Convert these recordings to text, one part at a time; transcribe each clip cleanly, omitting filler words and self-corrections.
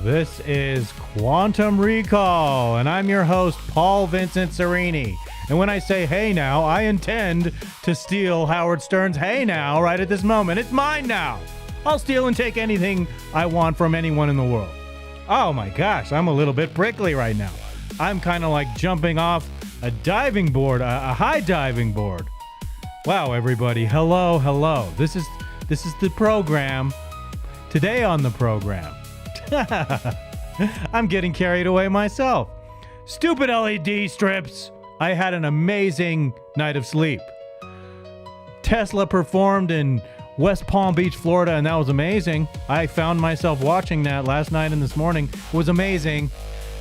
This is Quantum Recall, and I'm your host, Paul Vincent Serini. And when I say hey now, I intend to steal Howard Stern's hey now right at this moment. It's mine now. I'll steal and take anything I want from anyone in the world. Oh my gosh, I'm a little bit prickly right now. I'm kind of like jumping off a diving board, a high diving board. Wow, everybody. Hello. This is the program. Today on the program. I'm getting carried away myself. Stupid LED strips. I had an amazing night of sleep. Tesla performed in West Palm Beach, Florida, and that was amazing. I found myself watching that last night and this morning. It was amazing.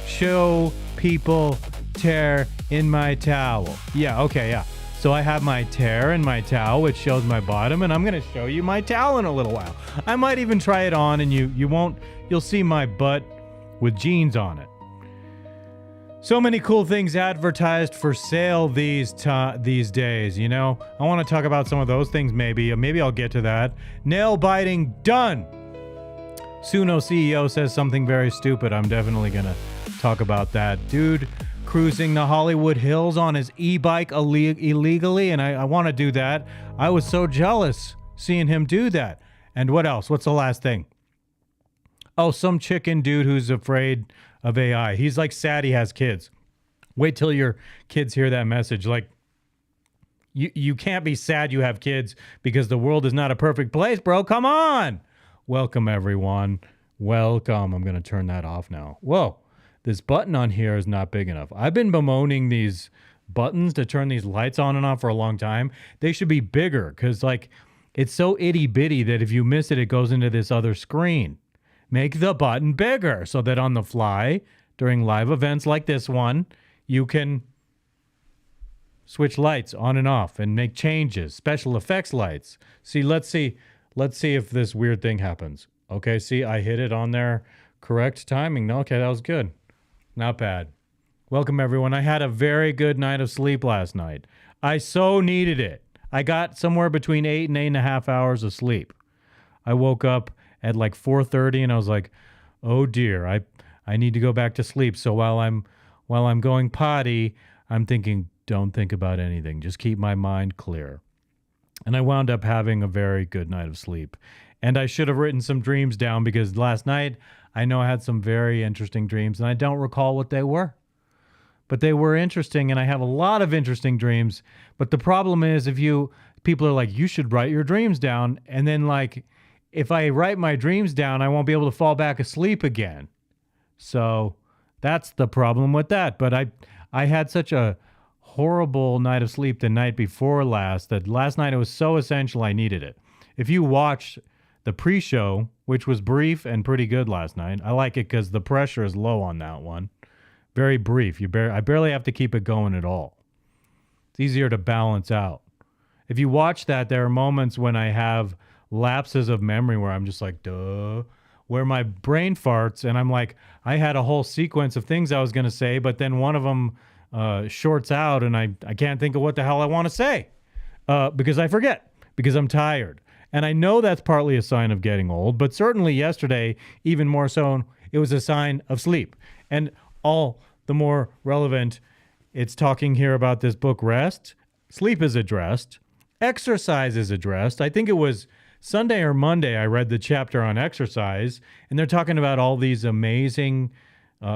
Show people tear in my towel. Yeah, okay, yeah. So I have my tear in my towel, which shows my bottom, and I'm going to show you my towel in a little while. I might even try it on, and you'll see my butt with jeans on it. So many cool things advertised for sale these days, you know? I want to talk about some of those things maybe. Maybe I'll get to that. Nail biting done. Suno CEO says something very stupid. I'm definitely going to talk about that. Dude cruising the Hollywood Hills on his e-bike illegally, and I want to do that. I was so jealous seeing him do that. And what else? What's the last thing? Oh, some chicken dude who's afraid of AI. He's like sad he has kids. Wait till your kids hear that message. Like, you can't be sad you have kids because the world is not a perfect place, bro. Come on. Welcome, everyone. Welcome. I'm going to turn that off now. Whoa. This button on here is not big enough. I've been bemoaning these buttons to turn these lights on and off for a long time. They should be bigger because, like, it's so itty-bitty that if you miss it, it goes into this other screen. Make the button bigger so that on the fly, during live events like this one, you can switch lights on and off and make changes, special effects lights. See, let's see if this weird thing happens. Okay, see, I hit it on there. Correct timing. No, okay, that was good. Not bad. Welcome, everyone. I had a very good night of sleep last night. I so needed it. I got somewhere between 8 and 8.5 hours of sleep. I woke up at like 4:30 and I was like, oh dear, I need to go back to sleep. So while I'm going potty, I'm thinking, don't think about anything. Just keep my mind clear. And I wound up having a very good night of sleep. And I should have written some dreams down because last night I know I had some very interesting dreams and I don't recall what they were. But they were interesting and I have a lot of interesting dreams. But the problem is people are like, you should write your dreams down. And then like, if I write my dreams down, I won't be able to fall back asleep again. So that's the problem with that. But I had such a horrible night of sleep the night before last that last night it was so essential I needed it. If you watch the pre-show, which was brief and pretty good last night, I like it because the pressure is low on that one. Very brief. I barely have to keep it going at all. It's easier to balance out. If you watch that, there are moments when I have lapses of memory where I'm just like, duh, where my brain farts and I'm like, I had a whole sequence of things I was going to say, but then one of them shorts out and I can't think of what the hell I want to say because I forget, because I'm tired. And I know that's partly a sign of getting old, but certainly yesterday, even more so, it was a sign of sleep. And all the more relevant, it's talking here about this book, Rest. Sleep is addressed. Exercise is addressed. I think it was Sunday or Monday I read the chapter on exercise, and they're talking about all these amazing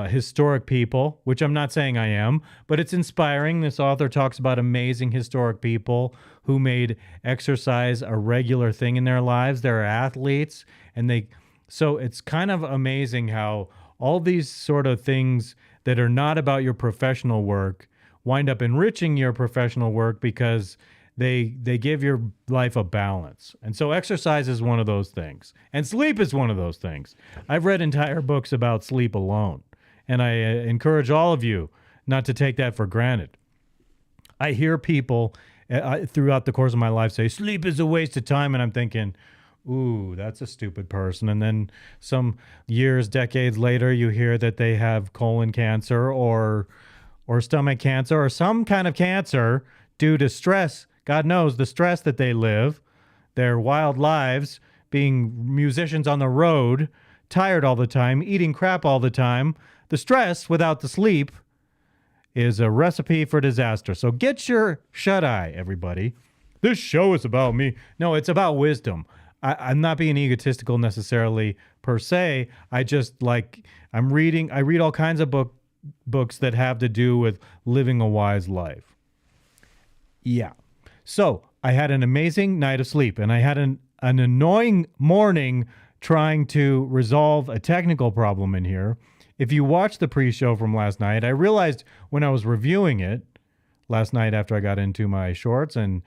historic people, which I'm not saying I am, but it's inspiring. This author talks about amazing historic people who made exercise a regular thing in their lives. They're athletes, and so it's kind of amazing how all these sort of things that are not about your professional work wind up enriching your professional work because they give your life a balance. And so exercise is one of those things. And sleep is one of those things. I've read entire books about sleep alone. And I encourage all of you not to take that for granted. I hear people throughout the course of my life say, sleep is a waste of time. And I'm thinking, ooh, that's a stupid person. And then some years, decades later, you hear that they have colon cancer or stomach cancer or some kind of cancer due to stress. God knows the stress that they live, their wild lives, being musicians on the road, tired all the time, eating crap all the time. The stress without the sleep is a recipe for disaster. So get your shut-eye, everybody. This show is about me. No, it's about wisdom. I'm not being egotistical necessarily per se. I read all kinds of books that have to do with living a wise life. Yeah. So I had an amazing night of sleep, and I had an annoying morning trying to resolve a technical problem in here. If you watched the pre-show from last night, I realized when I was reviewing it last night after I got into my shorts and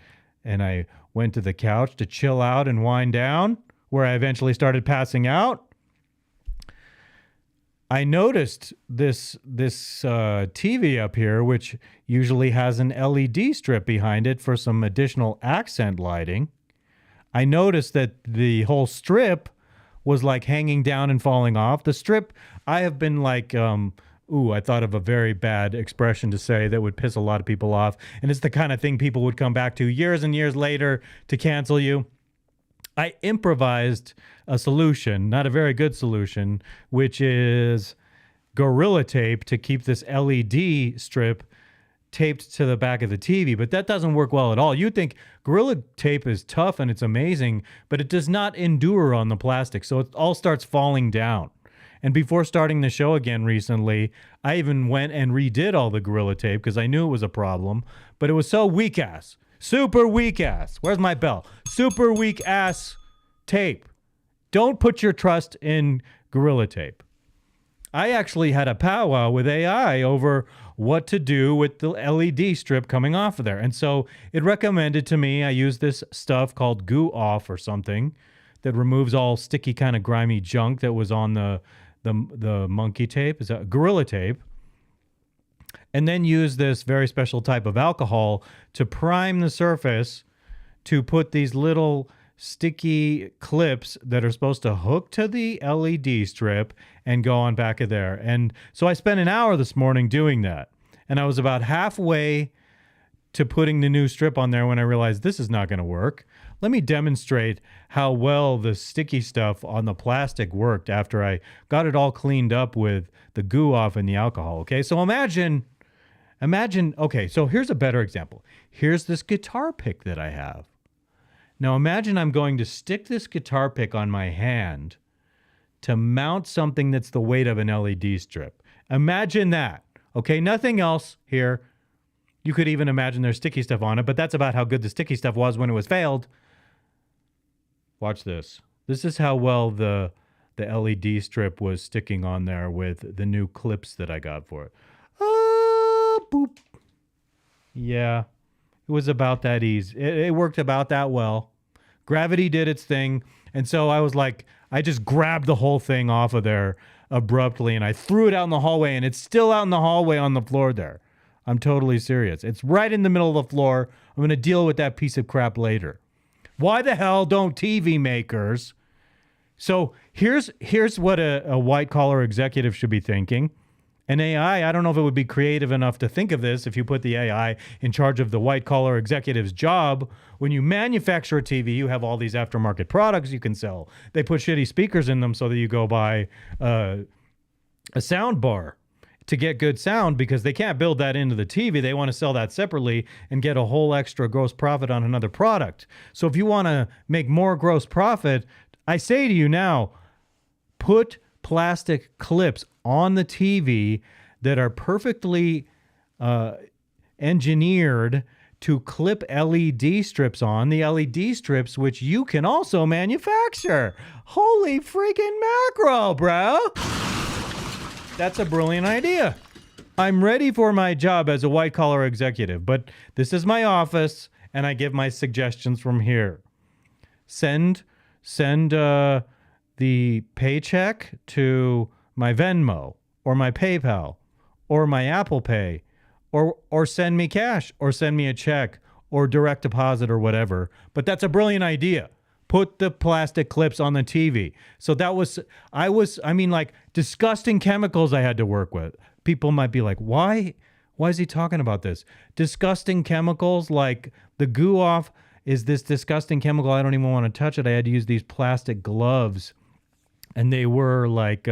I went to the couch to chill out and wind down, where I eventually started passing out. I noticed this TV up here, which usually has an LED strip behind it for some additional accent lighting. I noticed that the whole strip was like hanging down and falling off. The strip, I have been like, I thought of a very bad expression to say that would piss a lot of people off. And it's the kind of thing people would come back to years and years later to cancel you. I improvised a solution, not a very good solution, which is Gorilla Tape to keep this LED strip taped to the back of the TV. But that doesn't work well at all. You'd think Gorilla Tape is tough and it's amazing, but it does not endure on the plastic. So it all starts falling down. And before starting the show again recently, I even went and redid all the Gorilla Tape because I knew it was a problem, but it was so weak ass. Super weak ass. Where's my bell? Super weak ass tape. Don't put your trust in Gorilla Tape. I actually had a powwow with AI over what to do with the LED strip coming off of there. And so it recommended to me I use this stuff called Goo Off or something that removes all sticky kind of grimy junk that was on the monkey tape. Is that Gorilla Tape? And then use this very special type of alcohol to prime the surface to put these little sticky clips that are supposed to hook to the LED strip and go on back of there. And so I spent an hour this morning doing that. And I was about halfway to putting the new strip on there when I realized this is not going to work. Let me demonstrate how well the sticky stuff on the plastic worked after I got it all cleaned up with the Goo Off and the alcohol. Okay, so imagine, okay, so here's a better example. Here's this guitar pick that I have. Now imagine I'm going to stick this guitar pick on my hand to mount something that's the weight of an LED strip. Imagine that. Okay, nothing else here. You could even imagine there's sticky stuff on it, but that's about how good the sticky stuff was when it was failed. Watch this. This is how well the LED strip was sticking on there with the new clips that I got for it. Boop. Yeah, it was about that easy. It worked about that well. Gravity did its thing. And so I was like, I just grabbed the whole thing off of there abruptly and I threw it out in the hallway, and it's still out in the hallway on the floor there. I'm totally serious. It's right in the middle of the floor. I'm going to deal with that piece of crap later. Why the hell don't TV makers? So here's what a white collar executive should be thinking. An AI, I don't know if it would be creative enough to think of this if you put the AI in charge of the white collar executive's job. When you manufacture a TV, you have all these aftermarket products you can sell. They put shitty speakers in them so that you go buy a sound bar to get good sound, because they can't build that into the TV. They want to sell that separately and get a whole extra gross profit on another product. So if you want to make more gross profit, I say to you now, put plastic clips on the TV that are perfectly engineered to clip LED strips on, the LED strips which you can also manufacture. Holy freaking mackerel, bro. That's a brilliant idea. I'm ready for my job as a white-collar executive, but this is my office, and I give my suggestions from here. Send the paycheck to my Venmo or my PayPal or my Apple Pay, or send me cash or send me a check or direct deposit or whatever. But that's a brilliant idea. Put the plastic clips on the TV. So that was, like disgusting chemicals I had to work with. People might be like, why is he talking about this? Disgusting chemicals, like the Goo Off is this disgusting chemical. I don't even want to touch it. I had to use these plastic gloves, and they were like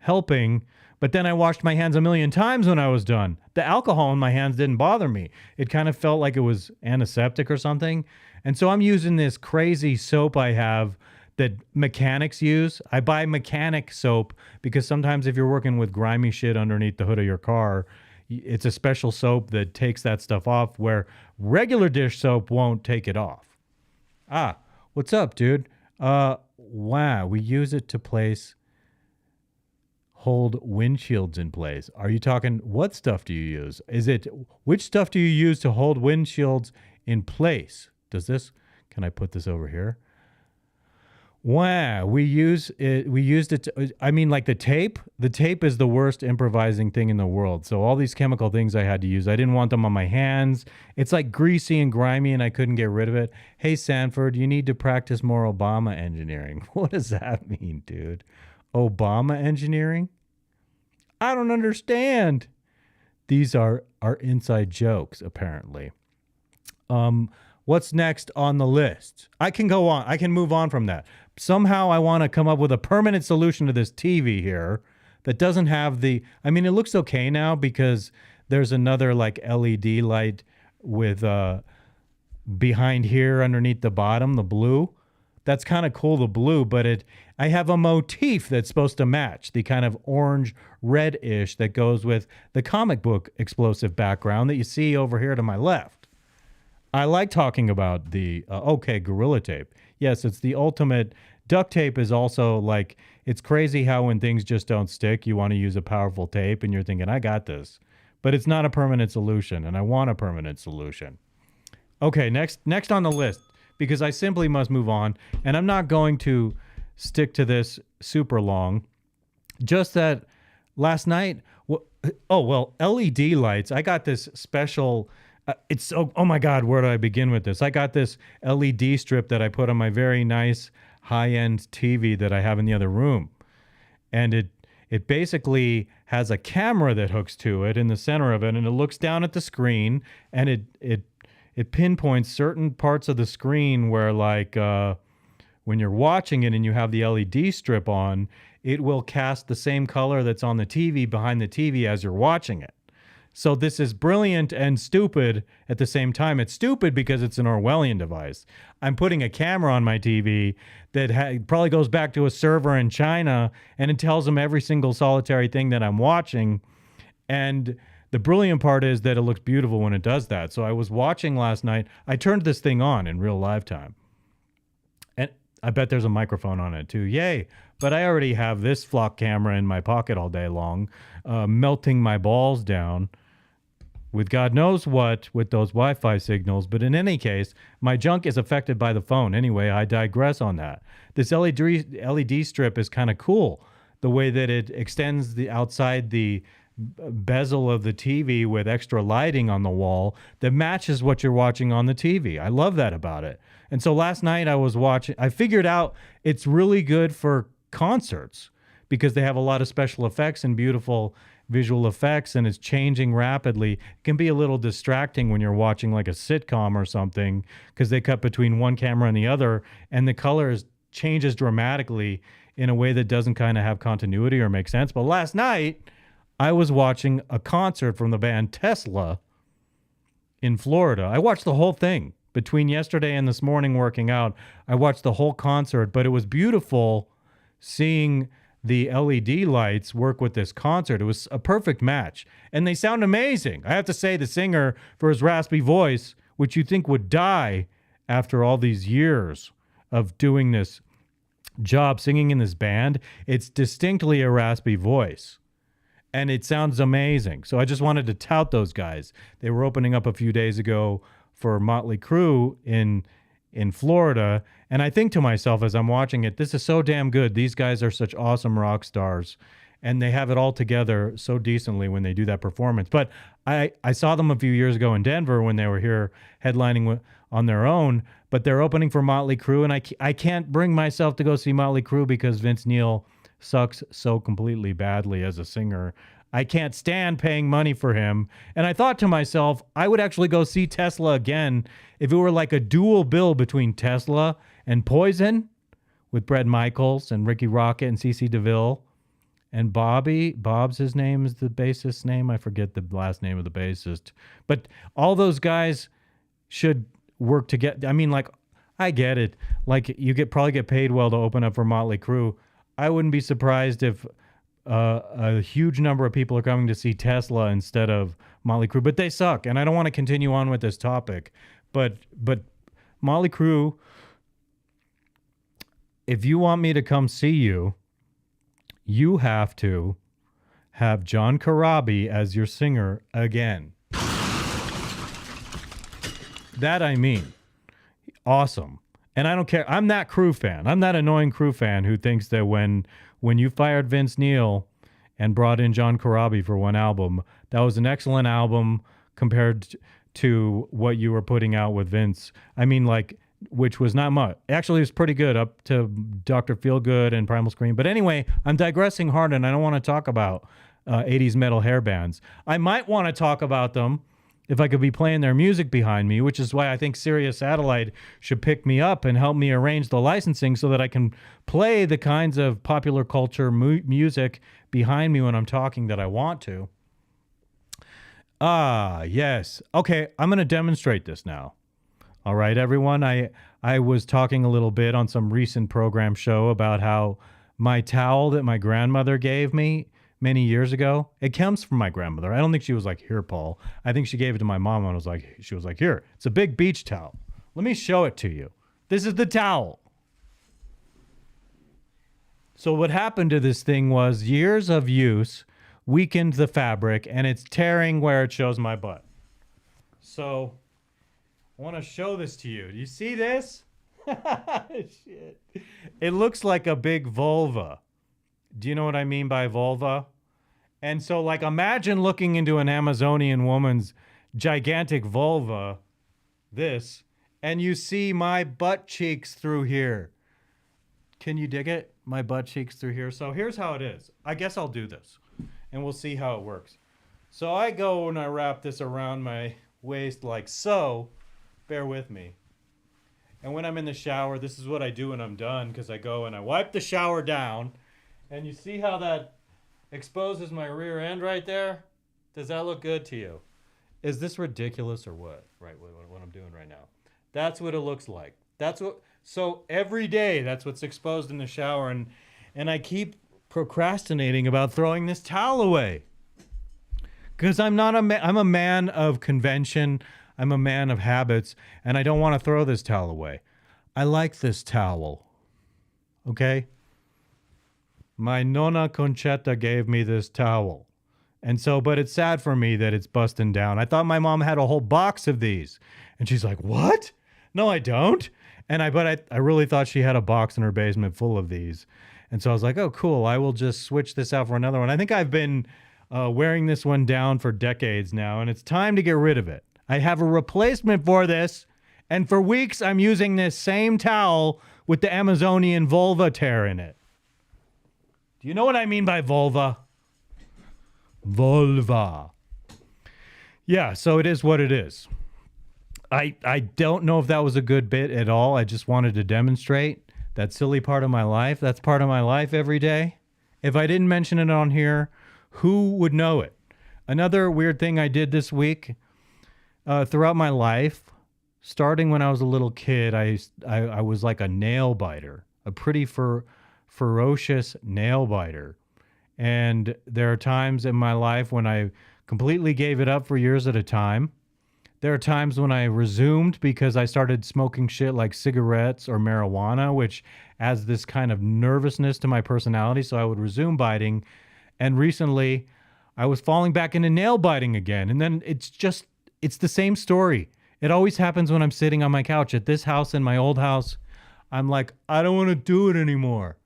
helping. But then I washed my hands a million times when I was done. The alcohol in my hands didn't bother me. It kind of felt like it was antiseptic or something. And so I'm using this crazy soap I have that mechanics use. I buy mechanic soap because sometimes if you're working with grimy shit underneath the hood of your car, it's a special soap that takes that stuff off where regular dish soap won't take it off. What's up, dude? Wow, we use it to hold windshields in place. Are you talking, what stuff do you use? Which stuff do you use to hold windshields in place? Does this Can I put this over here? Wow, we used it. I mean, like the tape. The tape is the worst improvising thing in the world. So all these chemical things I had to use, I didn't want them on my hands. It's like greasy and grimy, and I couldn't get rid of it. Hey, Sanford, you need to practice more Obama engineering. What does that mean, dude? Obama engineering? I don't understand. These are inside jokes, apparently. What's next on the list? I can go on. I can move on from that. Somehow I want to come up with a permanent solution to this TV here that doesn't have the... I mean, it looks okay now because there's another like LED light with behind here underneath the bottom, the blue. That's kind of cool, the blue, but I have a motif that's supposed to match the kind of orange red-ish that goes with the comic book explosive background that you see over here to my left. I like talking about the, Gorilla Tape. Yes, it's the ultimate. Duct tape is also like, it's crazy how when things just don't stick, you want to use a powerful tape and you're thinking, I got this. But it's not a permanent solution, and I want a permanent solution. Okay, next on the list, because I simply must move on, and I'm not going to stick to this super long. Just that last night, LED lights, I got this special... oh my God, where do I begin with this? I got this LED strip that I put on my very nice high-end TV that I have in the other room. And it basically has a camera that hooks to it in the center of it, and it looks down at the screen, and it pinpoints certain parts of the screen where, like, when you're watching it and you have the LED strip on, it will cast the same color that's on the TV behind the TV as you're watching it. So this is brilliant and stupid at the same time. It's stupid because it's an Orwellian device. I'm putting a camera on my TV that probably goes back to a server in China, and it tells them every single solitary thing that I'm watching. And the brilliant part is that it looks beautiful when it does that. So I was watching last night. I turned this thing on in real live time. And I bet there's a microphone on it too. Yay. But I already have this flock camera in my pocket all day long, melting my balls down with God knows what with those Wi-Fi signals. But in any case, my junk is affected by the phone. Anyway, I digress on that. This LED strip is kind of cool. The way that it extends the outside the bezel of the TV with extra lighting on the wall that matches what you're watching on the TV. I love that about it. And so last night I figured out it's really good for concerts because they have a lot of special effects and beautiful visual effects, and it's changing rapidly. It can be a little distracting when you're watching like a sitcom or something because they cut between one camera and the other, and the colors changes dramatically in a way that doesn't kind of have continuity or make sense. But last night, I was watching a concert from the band Tesla in Florida. I watched the whole thing. Between yesterday and this morning working out, I watched the whole concert, but it was beautiful seeing the LED lights work with this concert. It was a perfect match. And they sound amazing. I have to say, the singer, for his raspy voice, which you think would die after all these years of doing this job, singing in this band, it's distinctly a raspy voice. And it sounds amazing. So I just wanted to tout those guys. They were opening up a few days ago for Motley Crue in Florida. And I think to myself as I'm watching it, this is so damn good. These guys are such awesome rock stars. And they have it all together so decently when they do that performance. But I saw them a few years ago in Denver when they were here headlining on their own. But they're opening for Motley Crue. And I can't bring myself to go see Motley Crue because Vince Neil sucks so completely badly as a singer. I can't stand paying money for him. And I thought to myself, I would actually go see Tesla again if it were like a dual bill between Tesla and Poison with Bret Michaels and Ricky Rocket and CeCe DeVille and Bobby. Bob's his name is the bassist's name. I forget the last name of the bassist. But all those guys should work together. I mean, like, I get it. Like, you probably get paid well to open up for Motley Crue. I wouldn't be surprised if a huge number of people are coming to see Tesla instead of Motley Crue, but they suck. And I don't want to continue on with this topic, but Motley Crue, if you want me to come see you, you have to have John Corabi as your singer again. That I mean. awesome. And I don't care. I'm that crew fan. I'm that annoying crew fan who thinks that when you fired Vince Neil and brought in John Corabi for one album, that was an excellent album compared to what you were putting out with Vince. I mean, like, which was not much. Actually, it was pretty good up to Dr. Feelgood and Primal Scream. But anyway, I'm digressing hard, and I don't want to talk about 80s metal hair bands. I might want to talk about them if I could be playing their music behind me, which is why I think Sirius Satellite should pick me up and help me arrange the licensing so that I can play the kinds of popular culture music behind me when I'm talking that I want to. Ah, yes. Okay, I'm going to demonstrate this now. All right, everyone. I was talking a little bit on some recent program show about how my towel that my grandmother gave me many years ago, it comes from my grandmother. I don't think she was like, here, Paul. I think she gave it to my mom and she was like, here, it's a big beach towel. Let me show it to you. This is the towel. So what happened to this thing was years of use weakened the fabric and it's tearing where it shows my butt. So I want to show this to you. Do you see this? Shit. It looks like a big vulva. Do you know what I mean by vulva? And so, like, imagine looking into an Amazonian woman's gigantic vulva, this, and you see my butt cheeks through here. Can you dig it? My butt cheeks through here. So here's how it is. I guess I'll do this, and we'll see how it works. So I go and I wrap this around my waist like so. Bear with me. And when I'm in the shower, this is what I do when I'm done, because I go and I wipe the shower down. And you see how that exposes my rear end right there? Does that look good to you? Is this ridiculous or what? Right, what I'm doing right now. That's what it looks like. So every day, that's what's exposed in the shower. And I keep procrastinating about throwing this towel away. Because I'm a man of convention. I'm a man of habits. And I don't want to throw this towel away. I like this towel. Okay? My Nonna Conchetta gave me this towel. And so, but it's sad for me that it's busting down. I thought my mom had a whole box of these. And she's like, what? No, I don't. And I really thought she had a box in her basement full of these. And so I was like, oh, cool. I will just switch this out for another one. I think I've been wearing this one down for decades now, and it's time to get rid of it. I have a replacement for this. And for weeks, I'm using this same towel with the Amazonian vulva tear in it. Do you know what I mean by vulva? Vulva. Yeah, so it is what it is. I don't know if that was a good bit at all. I just wanted to demonstrate that silly part of my life. That's part of my life every day. If I didn't mention it on here, who would know it? Another weird thing I did this week, throughout my life, starting when I was a little kid, I was like a nail biter, a pretty ferocious nail biter. And there are times in my life when I completely gave it up for years at a time. There are times when I resumed because I started smoking shit like cigarettes or marijuana, which adds this kind of nervousness to my personality. So I would resume biting. And recently I was falling back into nail biting again. And then it's the same story. It always happens when I'm sitting on my couch at this house, in my old house. I'm like, I don't want to do it anymore.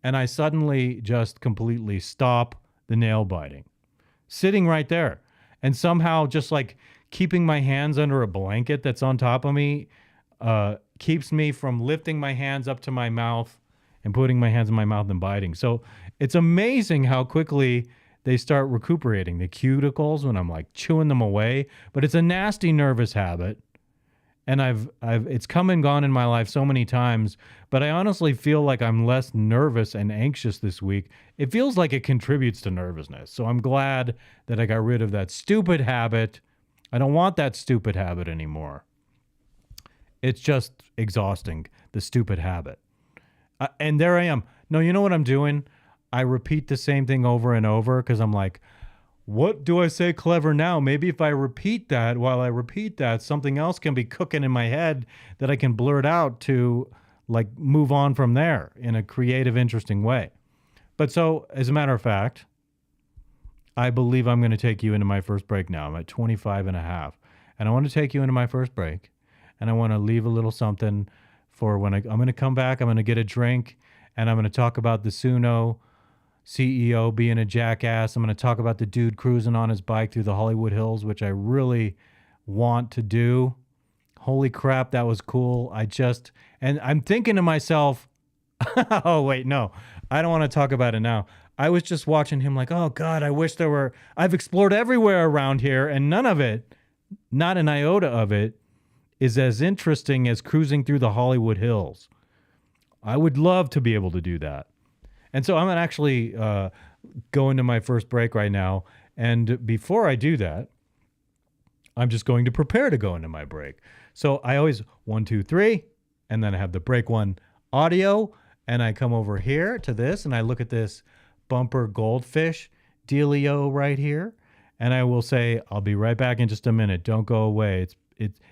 And I suddenly just completely stop the nail biting. Sitting right there. And somehow just like keeping my hands under a blanket that's on top of me keeps me from lifting my hands up to my mouth and putting my hands in my mouth and biting. So it's amazing how quickly they start recuperating. The cuticles when I'm like chewing them away. But it's a nasty nervous habit. And it's come and gone in my life so many times, but I honestly feel like I'm less nervous and anxious this week. It feels like it contributes to nervousness. So I'm glad that I got rid of that stupid habit. I don't want that stupid habit anymore. It's just exhausting, the stupid habit. And there I am. No, you know what I'm doing? I repeat the same thing over and over because I'm like, what do I say clever now? Maybe if I repeat that, while I repeat that, something else can be cooking in my head that I can blurt out to like move on from there in a creative, interesting way. But so, as a matter of fact, I believe I'm going to take you into my first break now. I'm at 25 and a half. And I want to take you into my first break. and I want to leave a little something for when I'm going to come back. I'm going to get a drink, and I'm going to talk about the Suno CEO being a jackass. I'm going to talk about the dude cruising on his bike through the Hollywood Hills, which I really want to do. Holy crap, that was cool. And I'm thinking to myself, oh, wait, no, I don't want to talk about it now. I was just watching him like, oh, God, I've explored everywhere around here, and none of it, not an iota of it, is as interesting as cruising through the Hollywood Hills. I would love to be able to do that. And so I'm going to actually go into my first break right now. And before I do that, I'm just going to prepare to go into my break. So I always 1, 2, 3, and then I have the break one audio, and I come over here to this, and I look at this bumper Goldfish dealio right here, and I will say, I'll be right back in just a minute. Don't go away.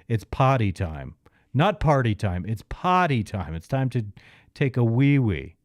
It's potty time. Not party time. It's potty time. It's time to take a wee-wee.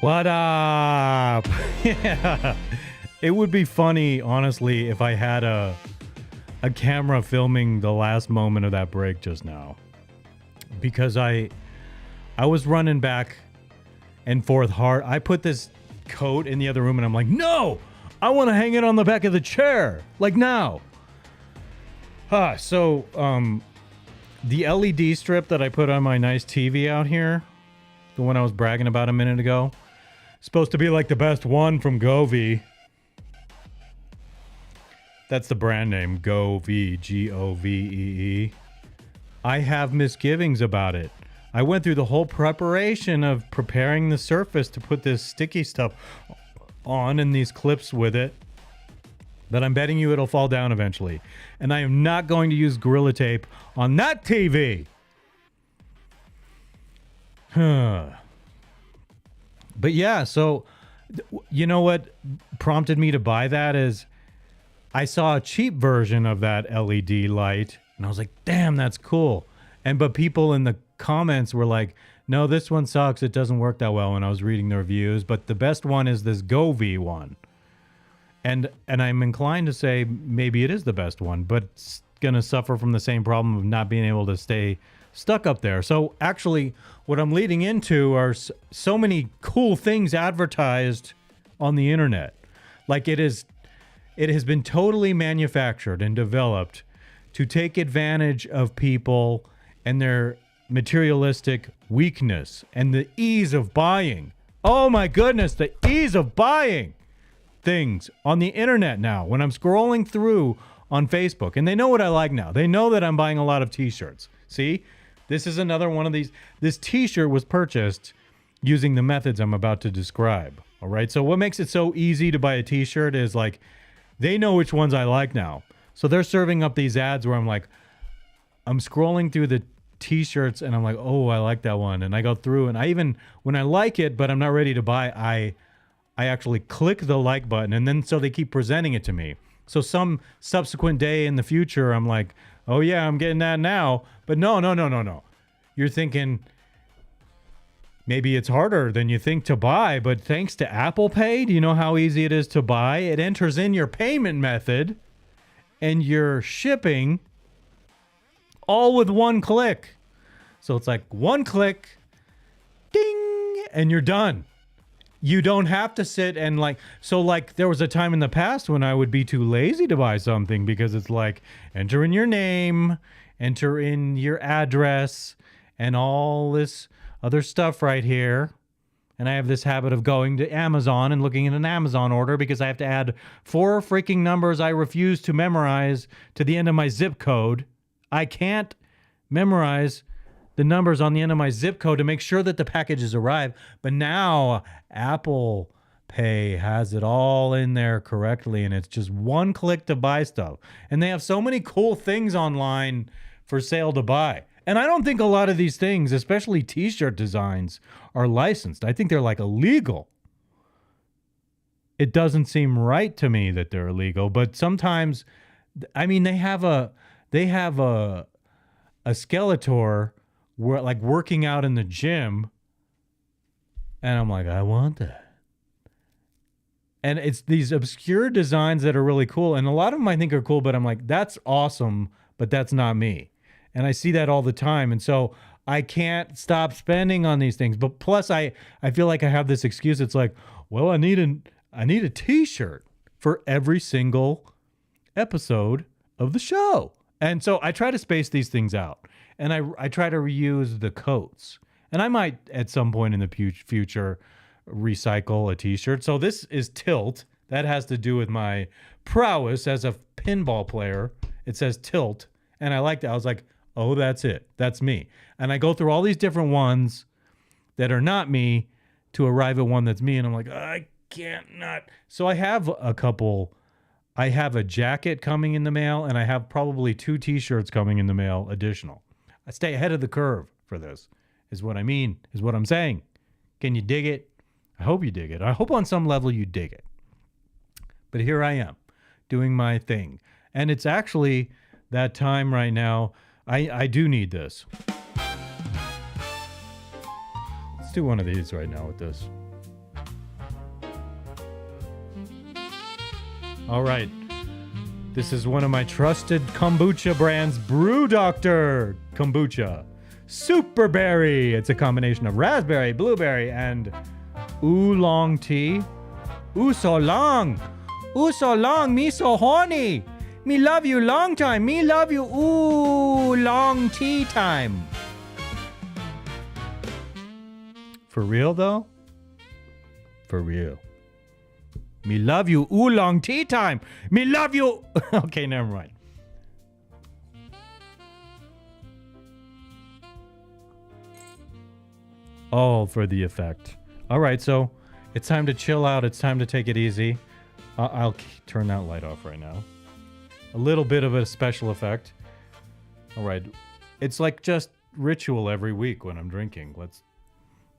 What up? Yeah. It would be funny, honestly, if I had a camera filming the last moment of that break just now. Because I was running back and forth hard. I put this coat in the other room, and I'm like, no, I want to hang it on the back of the chair, like now. So the LED strip that I put on my nice TV out here, the one I was bragging about a minute ago, supposed to be like the best one from Govee. That's the brand name, Govee, Govee. I have misgivings about it. I went through the whole preparation of preparing the surface to put this sticky stuff on and these clips with it, but I'm betting you it'll fall down eventually. And I am not going to use Gorilla Tape on that TV. But yeah, so you know what prompted me to buy that is I saw a cheap version of that LED light and I was like, damn, that's cool. But people in the comments were like, no, this one sucks. It doesn't work that well when I was reading the reviews. But the best one is this Govee one. And I'm inclined to say maybe it is the best one, but it's going to suffer from the same problem of not being able to stay stuck up there. So actually, what I'm leading into are so many cool things advertised on the internet. Like it has been totally manufactured and developed to take advantage of people and their materialistic weakness and the ease of buying. Oh my goodness, the ease of buying things on the internet now. When I'm scrolling through on Facebook, and they know what I like now. They know that I'm buying a lot of t-shirts. See, this is another one of these. This t-shirt was purchased using the methods I'm about to describe. All right. So what makes it so easy to buy a t-shirt is like, they know which ones I like now. So they're serving up these ads where I'm like, I'm scrolling through the t-shirts and I'm like, oh, I like that one. And I go through and I even, when I like it, but I'm not ready to buy, I actually click the like button. And then so they keep presenting it to me. So some subsequent day in the future, I'm like, oh yeah, I'm getting that now. But no. You're thinking maybe it's harder than you think to buy, but thanks to Apple Pay, do you know how easy it is to buy? It enters in your payment method and your shipping all with one click. So it's like one click, ding, and you're done. You don't have to sit and like there was a time in the past when I would be too lazy to buy something because it's like enter in your name, enter in your address, and all this other stuff right here. And I have this habit of going to Amazon and looking at an Amazon order because I have to add 4 freaking numbers I refuse to memorize to the end of my zip code. I can't memorize the numbers on the end of my zip code to make sure that the packages arrive. But now Apple Pay has it all in there correctly, and it's just one click to buy stuff. And they have so many cool things online for sale to buy. And I don't think a lot of these things, especially t-shirt designs, are licensed. I think they're like illegal. It doesn't seem right to me that they're illegal, but sometimes, I mean, they have a Skeletor like working out in the gym, and I'm like, I want that. And it's these obscure designs that are really cool, and a lot of them I think are cool, but I'm like, that's awesome, but that's not me. And I see that all the time, and so I can't stop spending on these things. But plus, I feel like I have this excuse. It's like, well, I need a t-shirt for every single episode of the show. And so I try to space these things out. And I try to reuse the coats. And I might, at some point in the future, recycle a t-shirt. So this is Tilt. That has to do with my prowess as a pinball player. It says Tilt. And I like that. I was like, oh, that's it. That's me. And I go through all these different ones that are not me to arrive at one that's me. And I'm like, I can't not. So I have a couple. I have a jacket coming in the mail, and I have probably 2 t-shirts coming in the mail additional. I stay ahead of the curve for this, is what I mean, is what I'm saying. Can you dig it? I hope you dig it. I hope on some level you dig it. But here I am, doing my thing. And it's actually that time right now. I do need this. Let's do one of these right now with this. All right. This is one of my trusted kombucha brands, Brew Doctor Kombucha. Super Berry. It's a combination of raspberry, blueberry, and oolong tea. Ooh, so long. Ooh, so long. Me so horny. Me love you long time. Me love you. Ooh, long tea time. For real, though? For real. Me love you. Ooh, long tea time. Me love you. Okay, never mind. All for the effect. All right, so it's time to chill out. It's time to take it easy. I'll turn that light off right now. A little bit of a special effect. All right. It's like just ritual every week when I'm drinking. Let's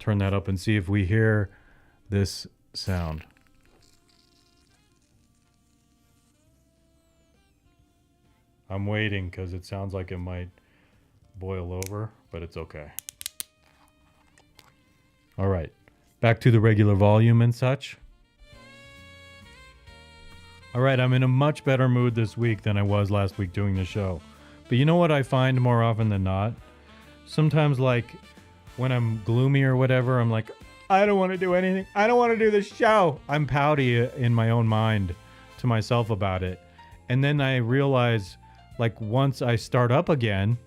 turn that up and see if we hear this sound. I'm waiting because it sounds like it might boil over, but it's okay. All right. Back to the regular volume and such. All right, I'm in a much better mood this week than I was last week doing the show. But you know what I find more often than not? Sometimes, like, when I'm gloomy or whatever, I'm like, I don't want to do anything. I don't want to do the show. I'm pouty in my own mind to myself about it. And then I realize, like, once I start up again,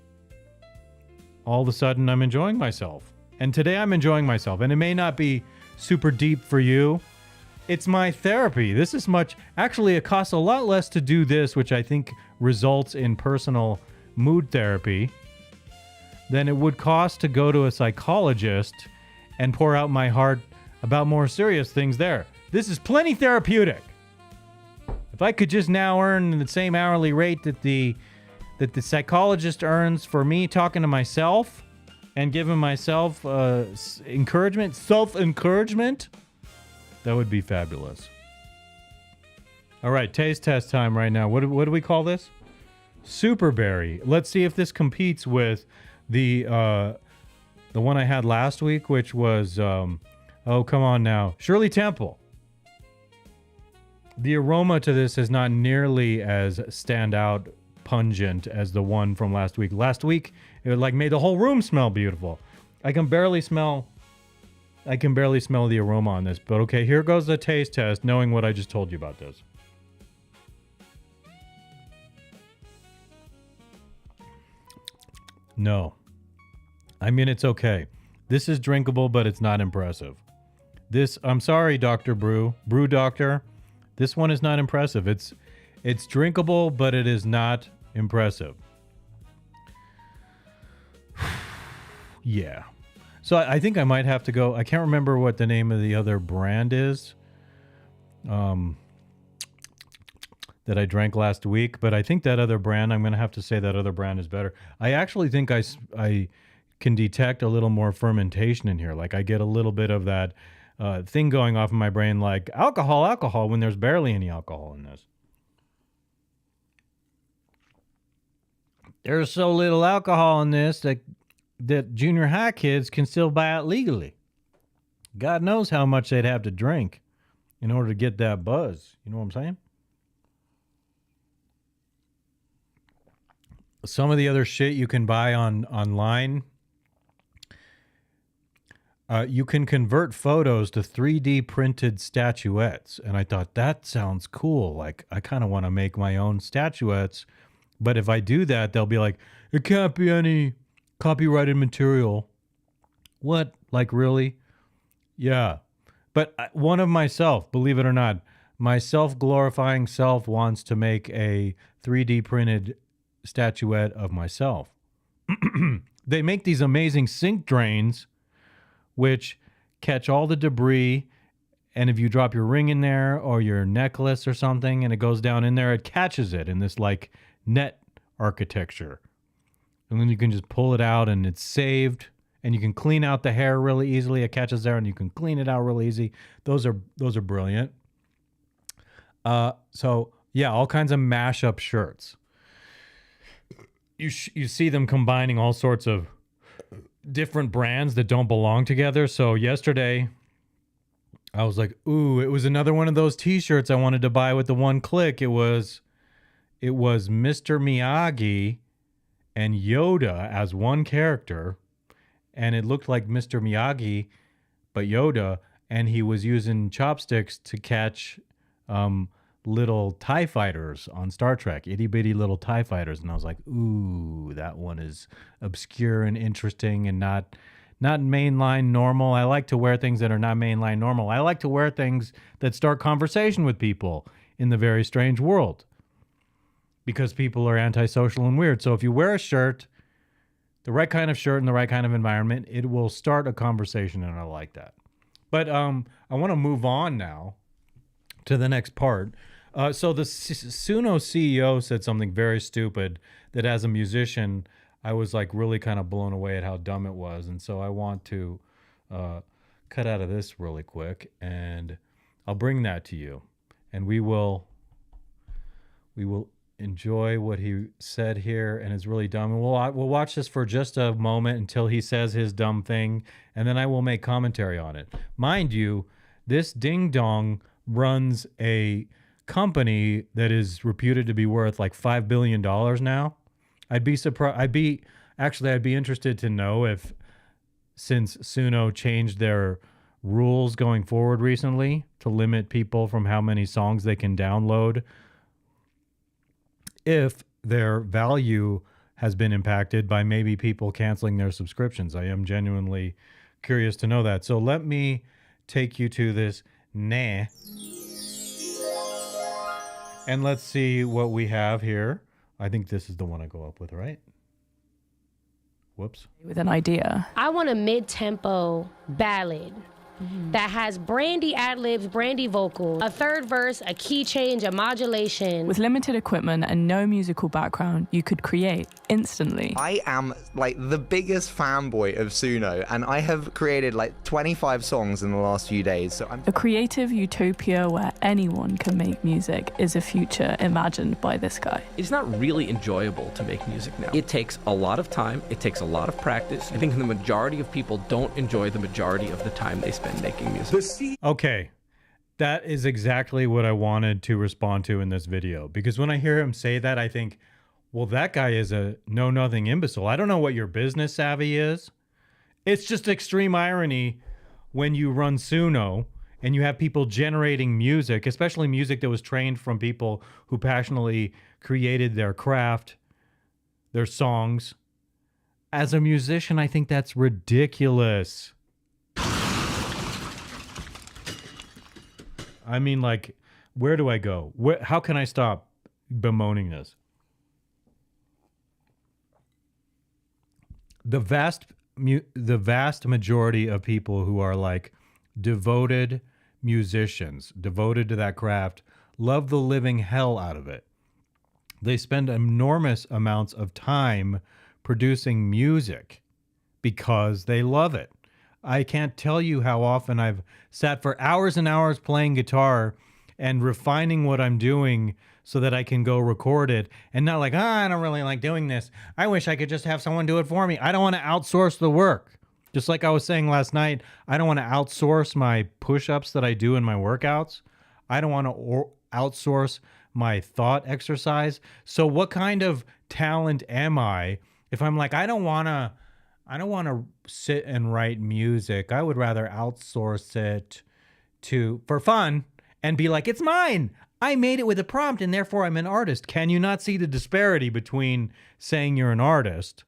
all of a sudden I'm enjoying myself. And today I'm enjoying myself. And it may not be super deep for you. It's my therapy. This is much... Actually, it costs a lot less to do this, which I think results in personal mood therapy, than it would cost to go to a psychologist and pour out my heart about more serious things there. This is plenty therapeutic. If I could just now earn the same hourly rate that the psychologist earns for me talking to myself and giving myself encouragement, self-encouragement, that would be fabulous. All right, taste test time right now. What do we call this? Superberry. Let's see if this competes with the one I had last week, which was, oh, come on now, Shirley Temple. The aroma to this is not nearly as standout pungent as the one from last week. Last week, it like made the whole room smell beautiful. I can barely smell the aroma on this, but okay, here goes the taste test, knowing what I just told you about this. No. I mean, it's okay. This is drinkable, but it's not impressive. I'm sorry, Dr. Brew Doctor. This one is not impressive. It's drinkable, but it is not impressive. Yeah. So I think I might have to go. I can't remember what the name of the other brand is that I drank last week, but I think that other brand, I'm going to have to say that other brand is better. I actually think I can detect a little more fermentation in here. Like I get a little bit of that thing going off in my brain like alcohol, when there's barely any alcohol in this. There's so little alcohol in this that junior high kids can still buy it legally. God knows how much they'd have to drink in order to get that buzz. You know what I'm saying? Some of the other shit you can buy online, you can convert photos to 3D printed statuettes. And I thought, that sounds cool. Like, I kind of want to make my own statuettes. But if I do that, they'll be like, it can't be any copyrighted material. What? Like, really? Yeah. But one of myself, believe it or not, my self-glorifying self wants to make a 3D printed statuette of myself. They make these amazing sink drains which catch all the debris, and if you drop your ring in there or your necklace or something and it goes down in there, it catches it in this like net architecture. And then you can just pull it out and it's saved, and you can clean out the hair really easily. It catches there and you can clean it out really easy. Those are brilliant. So yeah, all kinds of mashup shirts. You see them combining all sorts of different brands that don't belong together. So yesterday I was like, ooh, it was another one of those t-shirts I wanted to buy with the one click. It was Mr. Miyagi and Yoda as one character, and it looked like Mr. Miyagi but Yoda, and he was using chopsticks to catch little TIE fighters on Star Trek, itty bitty little TIE fighters. And I was like, ooh, that one is obscure and interesting and not mainline normal. I like to wear things that are not mainline normal. I like to wear things that start conversation with people in the very strange world, because people are antisocial and weird. So if you wear a shirt, the right kind of shirt in the right kind of environment, it will start a conversation, and I like that. But I want to move on now to the next part. So the Suno CEO said something very stupid that as a musician, I was like really kind of blown away at how dumb it was. And so I want to cut out of this really quick, and I'll bring that to you. And we will enjoy what he said here, and it's really dumb. And we'll watch this for just a moment until he says his dumb thing, and then I will make commentary on it. Mind you, this ding dong runs a company that is reputed to be worth like $5 billion now. I'd be surprised. I'd be interested to know if, since Suno changed their rules going forward recently to limit people from how many songs they can download, if their value has been impacted by maybe people canceling their subscriptions. I am genuinely curious to know that. So let me take you to this and let's see what we have here. I think this is the one I go up with, right? Whoops. With an idea. I want a mid-tempo ballad that has Brandy ad-libs, Brandy vocals, a third verse, a key change, a modulation. With limited equipment and no musical background, you could create instantly. I am like the biggest fanboy of Suno, and I have created like 25 songs in the last few days. So A creative utopia where anyone can make music is a future imagined by this guy. It's not really enjoyable to make music now. It takes a lot of time. It takes a lot of practice. I think the majority of people don't enjoy the majority of the time they spend making music. Okay, that is exactly what I wanted to respond to in this video, because when I hear him say that, I think, well, that guy is a know-nothing imbecile. I don't know what your business savvy is. It's just extreme irony when you run Suno and you have people generating music, especially music that was trained from people who passionately created their craft, their songs. As a musician, I think that's ridiculous. I mean, like, where do I go? How can I stop bemoaning this? The vast majority of people who are like devoted musicians, devoted to that craft, love the living hell out of it. They spend enormous amounts of time producing music because they love it. I can't tell you how often I've sat for hours and hours playing guitar and refining what I'm doing so that I can go record it, and not like, I don't really like doing this. I wish I could just have someone do it for me. I don't want to outsource the work. Just like I was saying last night, I don't want to outsource my push-ups that I do in my workouts. I don't want to outsource my thought exercise. So what kind of talent am I if I'm like, I don't want to sit and write music. I would rather outsource it for fun and be like, it's mine. I made it with a prompt and therefore I'm an artist. Can you not see the disparity between saying you're an artist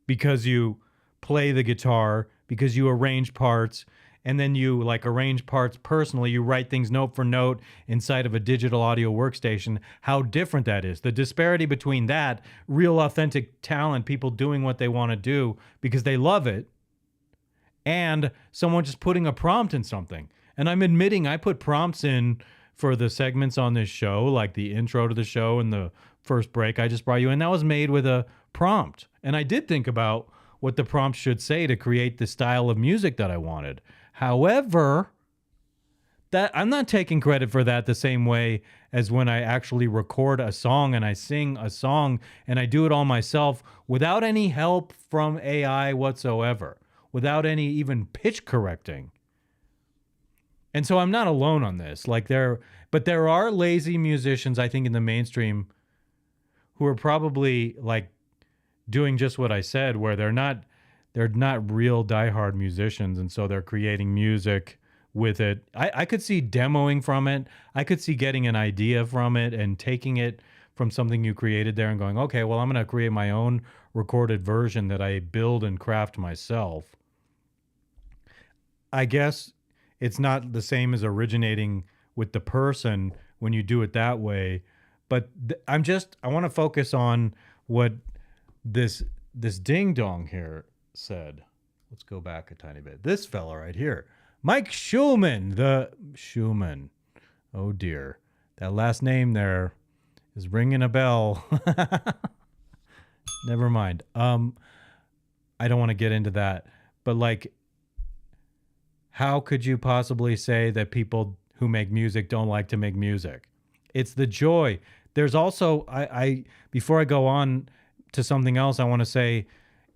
because you play the guitar, because you arrange parts, and then you like arrange parts personally, you write things note for note inside of a digital audio workstation, how different that is. The disparity between that, real authentic talent, people doing what they want to do because they love it, and someone just putting a prompt in something. And I'm admitting I put prompts in for the segments on this show, like the intro to the show and the first break I just brought you in. That was made with a prompt. And I did think about what the prompt should say to create the style of music that I wanted. However, that I'm not taking credit for that the same way as when I actually record a song and I sing a song and I do it all myself without any help from AI whatsoever, without any even pitch correcting. And so I'm not alone on this. But there are lazy musicians, I think, in the mainstream who are probably like doing just what I said, where they're they're not real diehard musicians, and so they're creating music with it. I could see demoing from it. I could see getting an idea from it and taking it from something you created there and going, okay, well, I'm going to create my own recorded version that I build and craft myself. I guess it's not the same as originating with the person when you do it that way. But I want to focus on what this ding dong here said. Let's go back a tiny bit. This fella right here, Mike Schulman. Oh dear, that last name there is ringing a bell. Never mind. I don't want to get into that, but like, how could you possibly say that people who make music don't like to make music? It's the joy. There's also, I before I go on to something else, I want to say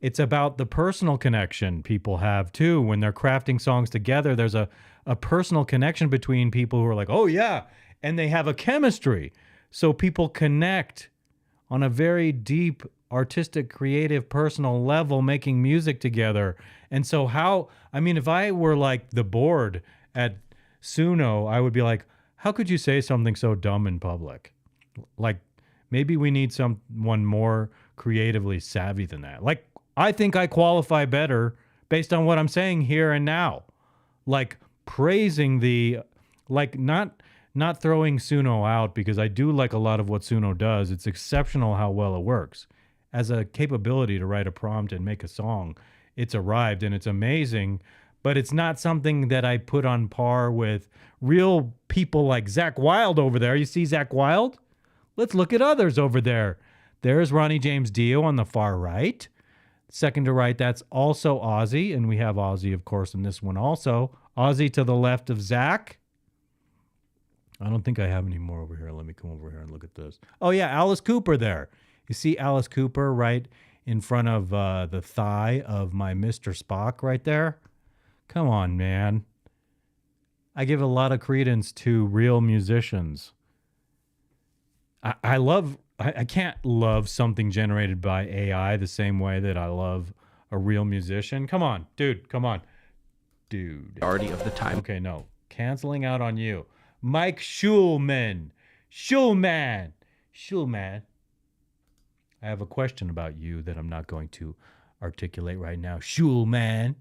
it's about the personal connection people have too. When they're crafting songs together, there's a personal connection between people who are like, oh yeah, and they have a chemistry. So people connect on a very deep, artistic, creative, personal level, making music together. And so if I were like the board at Suno, I would be like, how could you say something so dumb in public? Like, maybe we need someone more creatively savvy than that. Like, I think I qualify better based on what I'm saying here and now. Like, praising not throwing Suno out, because I do like a lot of what Suno does. It's exceptional how well it works. As a capability to write a prompt and make a song, it's arrived and it's amazing, but it's not something that I put on par with real people like Zach Wilde over there. You see Zach Wilde? Let's look at others over there. There's Ronnie James Dio on the far right. Second to right, that's also Ozzy, and we have Ozzy, of course, in this one also. Ozzy to the left of Zach. I don't think I have any more over here. Let me come over here and look at this. Oh, yeah, Alice Cooper there. You see Alice Cooper right in front of the thigh of my Mr. Spock right there? Come on, man. I give a lot of credence to real musicians. I can't love something generated by AI the same way that I love a real musician. Come on, dude. Come on. Dude. Majority of the time. Okay, no. Canceling out on you. Mike Schulman. Schulman. I have a question about you that I'm not going to articulate right now. Schulman.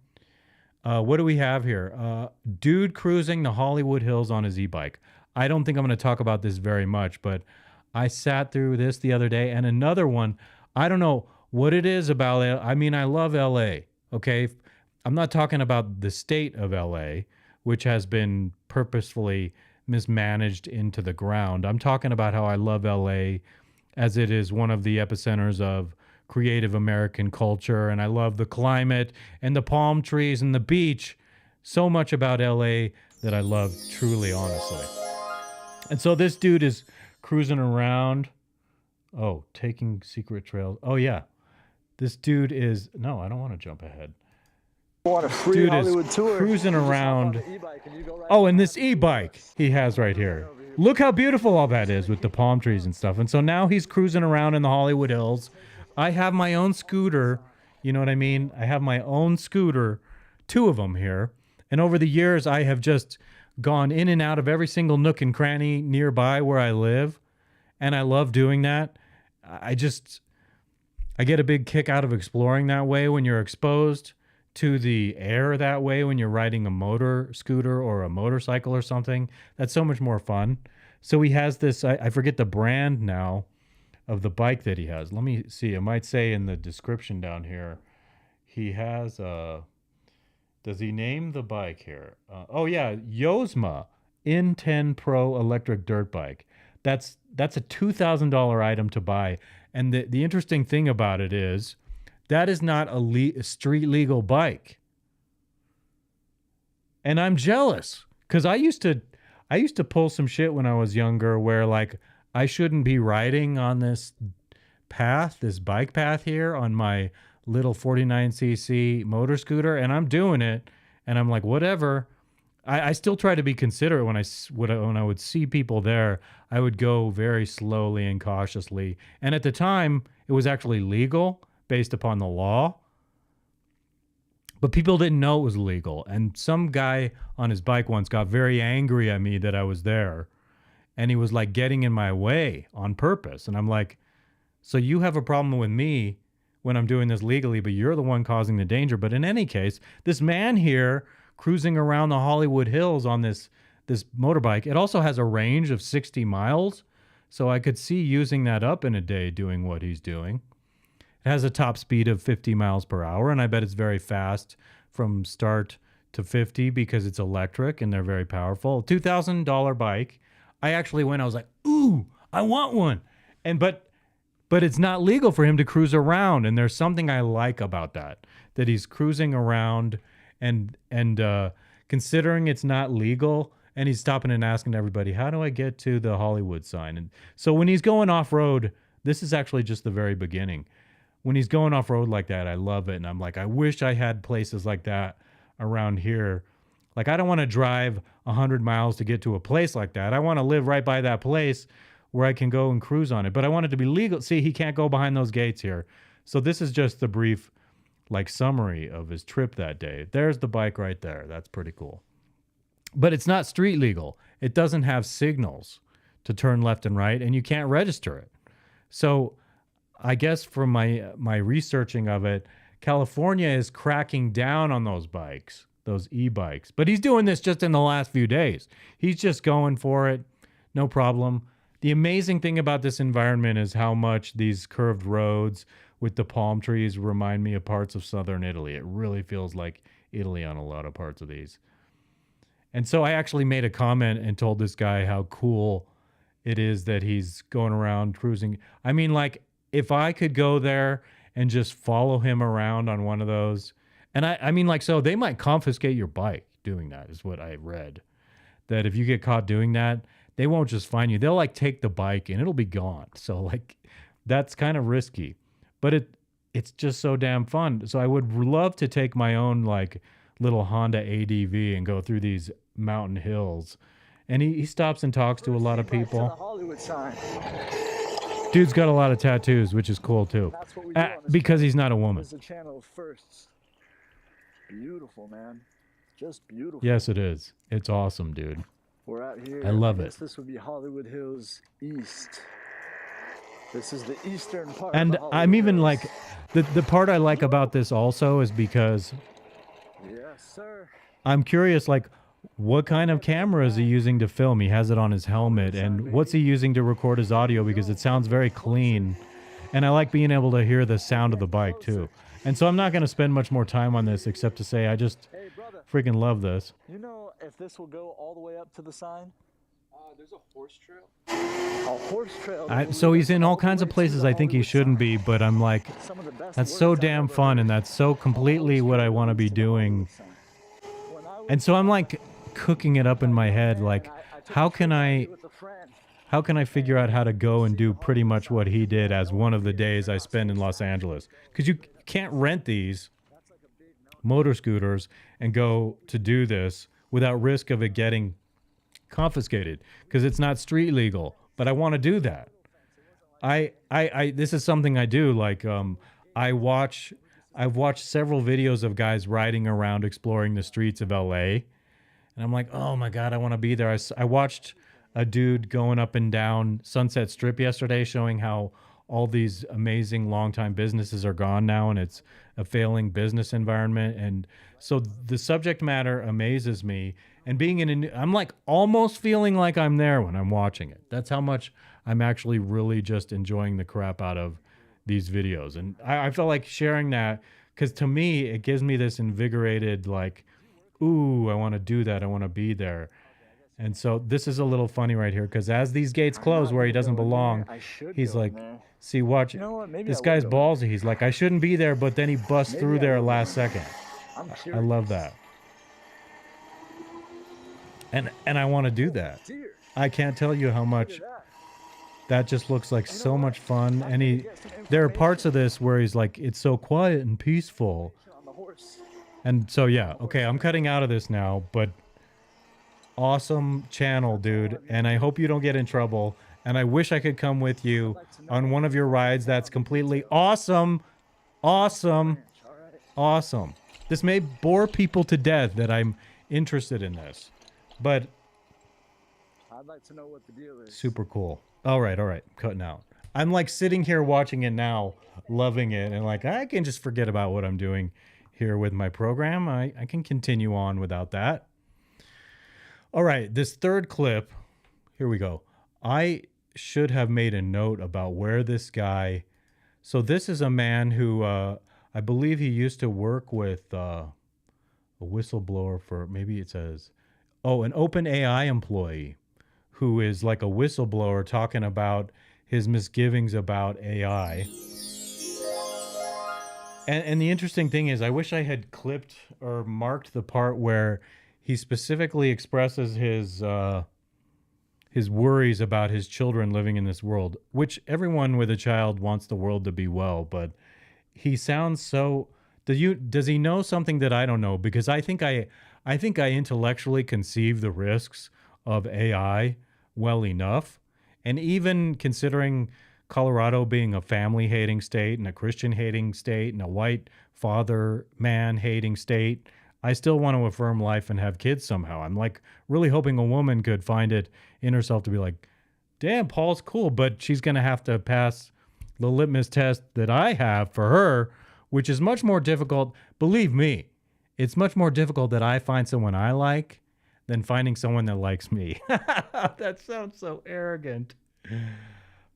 What do we have here? Dude cruising the Hollywood Hills on his e-bike. I don't think I'm going to talk about this very much, but I sat through this the other day, and another one. I don't know what it is about it. I mean, I love LA, okay? I'm not talking about the state of LA, which has been purposefully mismanaged into the ground. I'm talking about how I love LA as it is one of the epicenters of creative American culture, and I love the climate and the palm trees and the beach. So much about LA that I love, truly, honestly. And so this dude is cruising around. Oh, taking secret trails. Oh, yeah. This dude is... No, I don't want to jump ahead. Dude is cruising around. Oh, and this e-bike he has right here. Look how beautiful all that is with the palm trees and stuff. And so now he's cruising around in the Hollywood Hills. I have my own scooter. You know what I mean? I have my own scooter, 2 of them here. And over the years, I have just gone in and out of every single nook and cranny nearby where I live. And I love doing that. I get a big kick out of exploring that way when you're exposed to the air that way when you're riding a motor scooter or a motorcycle or something. That's so much more fun. So he has this, I forget the brand now of the bike that he has. Let me see. It might say in the description down here, he has does he name the bike here? Oh yeah, Yosma N10 Pro electric dirt bike. That's a $2,000 item to buy. And the interesting thing about it is that is not a street legal bike. And I'm jealous because I used to pull some shit when I was younger where like I shouldn't be riding on this path, this bike path here on my little 49cc motor scooter, and I'm doing it, and I'm like, whatever. I still try to be considerate when I would see people there. I would go very slowly and cautiously. And at the time, it was actually legal based upon the law. But people didn't know it was illegal. And some guy on his bike once got very angry at me that I was there. And he was like getting in my way on purpose. And I'm like, so you have a problem with me when I'm doing this legally, but you're the one causing the danger. But in any case, this man here cruising around the Hollywood Hills on this motorbike, it also has a range of 60 miles. So I could see using that up in a day doing what he's doing. It has a top speed of 50 miles per hour, and I bet it's very fast from start to 50 because it's electric and they're very powerful. $2,000 bike. I actually went, I was like, ooh, I want one. And but it's not legal for him to cruise around, and there's something I like about that he's cruising around and considering it's not legal, and he's stopping and asking everybody, how do I get to the Hollywood sign? And so when he's going off-road, this is actually just the very beginning. When he's going off-road like that, I love it. And I'm like, I wish I had places like that around here. Like, I don't want to drive 100 miles to get to a place like that. I want to live right by that place where I can go and cruise on it. But I want it to be legal. See, he can't go behind those gates here. So this is just the brief, like, summary of his trip that day. There's the bike right there. That's pretty cool. But it's not street legal. It doesn't have signals to turn left and right, and you can't register it. So I guess from my researching of it, California is cracking down on those bikes, those e-bikes. But he's doing this just in the last few days. He's just going for it, no problem. The amazing thing about this environment is how much these curved roads with the palm trees remind me of parts of southern Italy. It really feels like Italy on a lot of parts of these. And so I actually made a comment and told this guy how cool it is that he's going around cruising. I mean, like, if I could go there and just follow him around on one of those, and I mean, like, so they might confiscate your bike doing that, is what I read. That if you get caught doing that, they won't just fine you. They'll, like, take the bike and it'll be gone. So, like, that's kind of risky. But it's just so damn fun. So I would love to take my own, like, little Honda ADV and go through these mountain hills. And he stops and talks to a lot of people. Dude's got a lot of tattoos, which is cool too. Because he's not a woman. It's a channel of firsts. Beautiful, man. Just beautiful. Yes, it is. It's awesome, dude. We're out here. I love it. This would be Hollywood Hills East. This is the eastern part. And of I'm even Hills. like, the part I like about this also is because Yes, sir. I'm curious, like, what kind of camera is he using to film? He has it on his helmet. And what's he using to record his audio? Because it sounds very clean. And I like being able to hear the sound of the bike, too. And so I'm not going to spend much more time on this except to say I just freaking love this. You know if this will go all the way up to the sign? There's a horse trail. A horse trail. So he's in all kinds of places I think he shouldn't be, but I'm like, that's so damn fun, and that's so completely what I want to be doing. And so I'm like cooking it up in my head, like, how can I figure out how to go and do pretty much what he did as one of the days I spend in Los Angeles? Because you can't rent these motor scooters and go to do this without risk of it getting confiscated, because it's not street legal. But I want to do that. I this is something I do. Like, I've watched several videos of guys riding around exploring the streets of LA, and I'm like, oh my God, I want to be there. I watched a dude going up and down Sunset Strip yesterday, showing how all these amazing longtime businesses are gone now, and it's a failing business environment. And so the subject matter amazes me. And being I'm like almost feeling like I'm there when I'm watching it. That's how much I'm actually really just enjoying the crap out of these videos. And I felt like sharing that because to me, it gives me this invigorated, like, ooh, I want to do that. I want to be there. And so this is a little funny right here because as these gates close where he doesn't belong, he's like, see, watch, this guy's ballsy. He's like, I shouldn't be there, but then he busts through there last second. I love that. And I want to do that. I can't tell you how much that just looks like so much fun. And there are parts of this where he's like, it's so quiet and peaceful. And so, yeah, okay, I'm cutting out of this now, but awesome channel, dude. And I hope you don't get in trouble. And I wish I could come with you on one of your rides. That's completely awesome. Awesome. Awesome. This may bore people to death that I'm interested in this, but I'd like to know what the deal is. super cool. All right, cutting out. I'm like sitting here watching it now, loving it, and like I can just forget about what I'm doing here with my program. I can continue on without that. All right, this third clip, here we go. I should have made a note about where this guy, so this is a man who I believe he used to work with a whistleblower for, maybe it says, an OpenAI employee who is like a whistleblower talking about his misgivings about AI. And the interesting thing is, I wish I had clipped or marked the part where he specifically expresses his worries about his children living in this world, which everyone with a child wants the world to be well, but he sounds so... Does he know something that I don't know? Because I think I intellectually conceive the risks of AI well enough. And even considering Colorado being a family-hating state and a Christian-hating state and a white father man-hating state, I still want to affirm life and have kids somehow. I'm like really hoping a woman could find it in herself to be like, damn, Paul's cool, but she's going to have to pass the litmus test that I have for her, which is much more difficult. Believe me, it's much more difficult that I find someone I like than finding someone that likes me. That sounds so arrogant.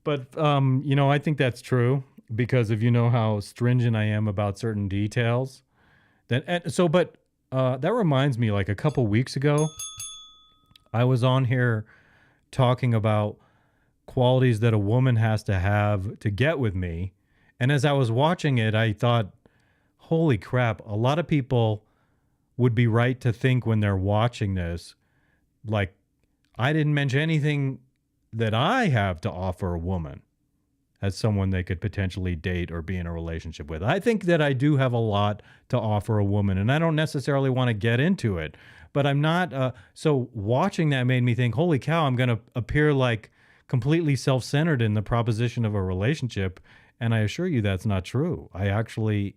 But, I think that's true because if you know how stringent I am about certain details. That reminds me, like a couple weeks ago, I was on here talking about qualities that a woman has to have to get with me. And as I was watching it, I thought, holy crap, a lot of people would be right to think when they're watching this, like, I didn't mention anything that I have to offer a woman as someone they could potentially date or be in a relationship with. I think that I do have a lot to offer a woman, and I don't necessarily want to get into it, but I'm not. So watching that made me think, holy cow, I'm going to appear like completely self-centered in the proposition of a relationship. And I assure you that's not true. I actually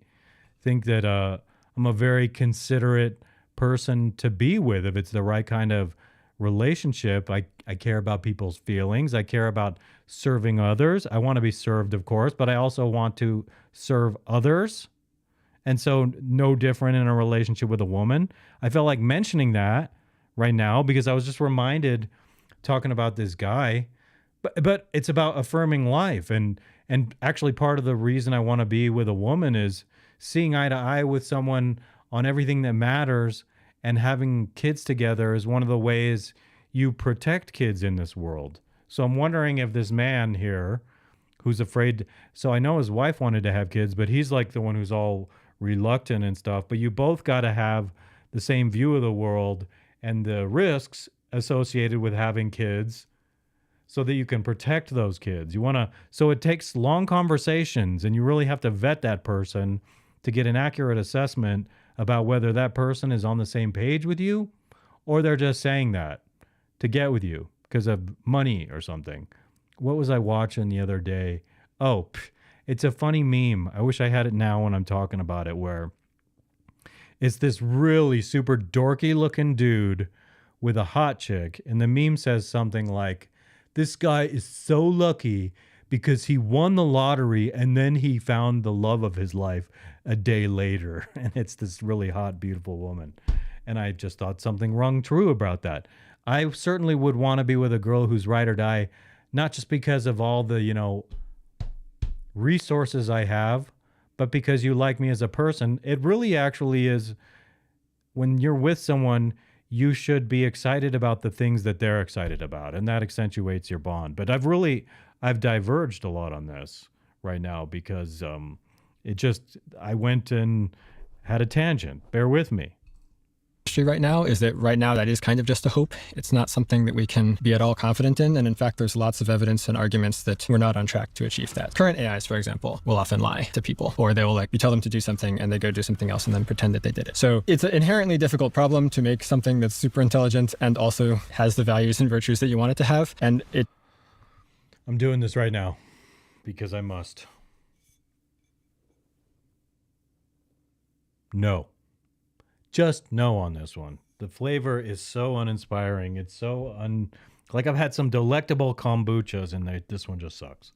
think that I'm a very considerate person to be with if it's the right kind of relationship. I care about people's feelings. I care about serving others. I want to be served, of course, but I also want to serve others. And so no different in a relationship with a woman. I felt like mentioning that right now because I was just reminded talking about this guy, but it's about affirming life. And actually part of the reason I want to be with a woman is seeing eye to eye with someone on everything that matters, and having kids together is one of the ways you protect kids in this world. So I'm wondering if this man here who's afraid, so I know his wife wanted to have kids, but he's like the one who's all reluctant and stuff, but you both got to have the same view of the world and the risks associated with having kids so that you can protect those kids. So it takes long conversations, and you really have to vet that person to get an accurate assessment about whether that person is on the same page with you or they're just saying that to get with you because of money or something. What was I watching the other day? It's a funny meme. I wish I had it now when I'm talking about it, where it's this really super dorky looking dude with a hot chick. And the meme says something like, this guy is so lucky because he won the lottery and then he found the love of his life a day later. And it's this really hot, beautiful woman. And I just thought something rung true about that. I certainly would want to be with a girl who's ride or die, not just because of all the, resources I have, but because you like me as a person. It really actually is, when you're with someone, you should be excited about the things that they're excited about, and that accentuates your bond. But I've diverged a lot on this right now because I went and had a tangent. Bear with me. Right now is that that is kind of just a hope. It's not something that we can be at all confident in. And in fact, there's lots of evidence and arguments that we're not on track to achieve that. Current AIs, for example, will often lie to people, or they will you tell them to do something and they go do something else and then pretend that they did it. So it's an inherently difficult problem to make something that's super intelligent and also has the values and virtues that you want it to have. And I'm doing this right now because I must. No. just no on this one. The flavor is so uninspiring. It's so like I've had some delectable kombuchas and this one just sucks.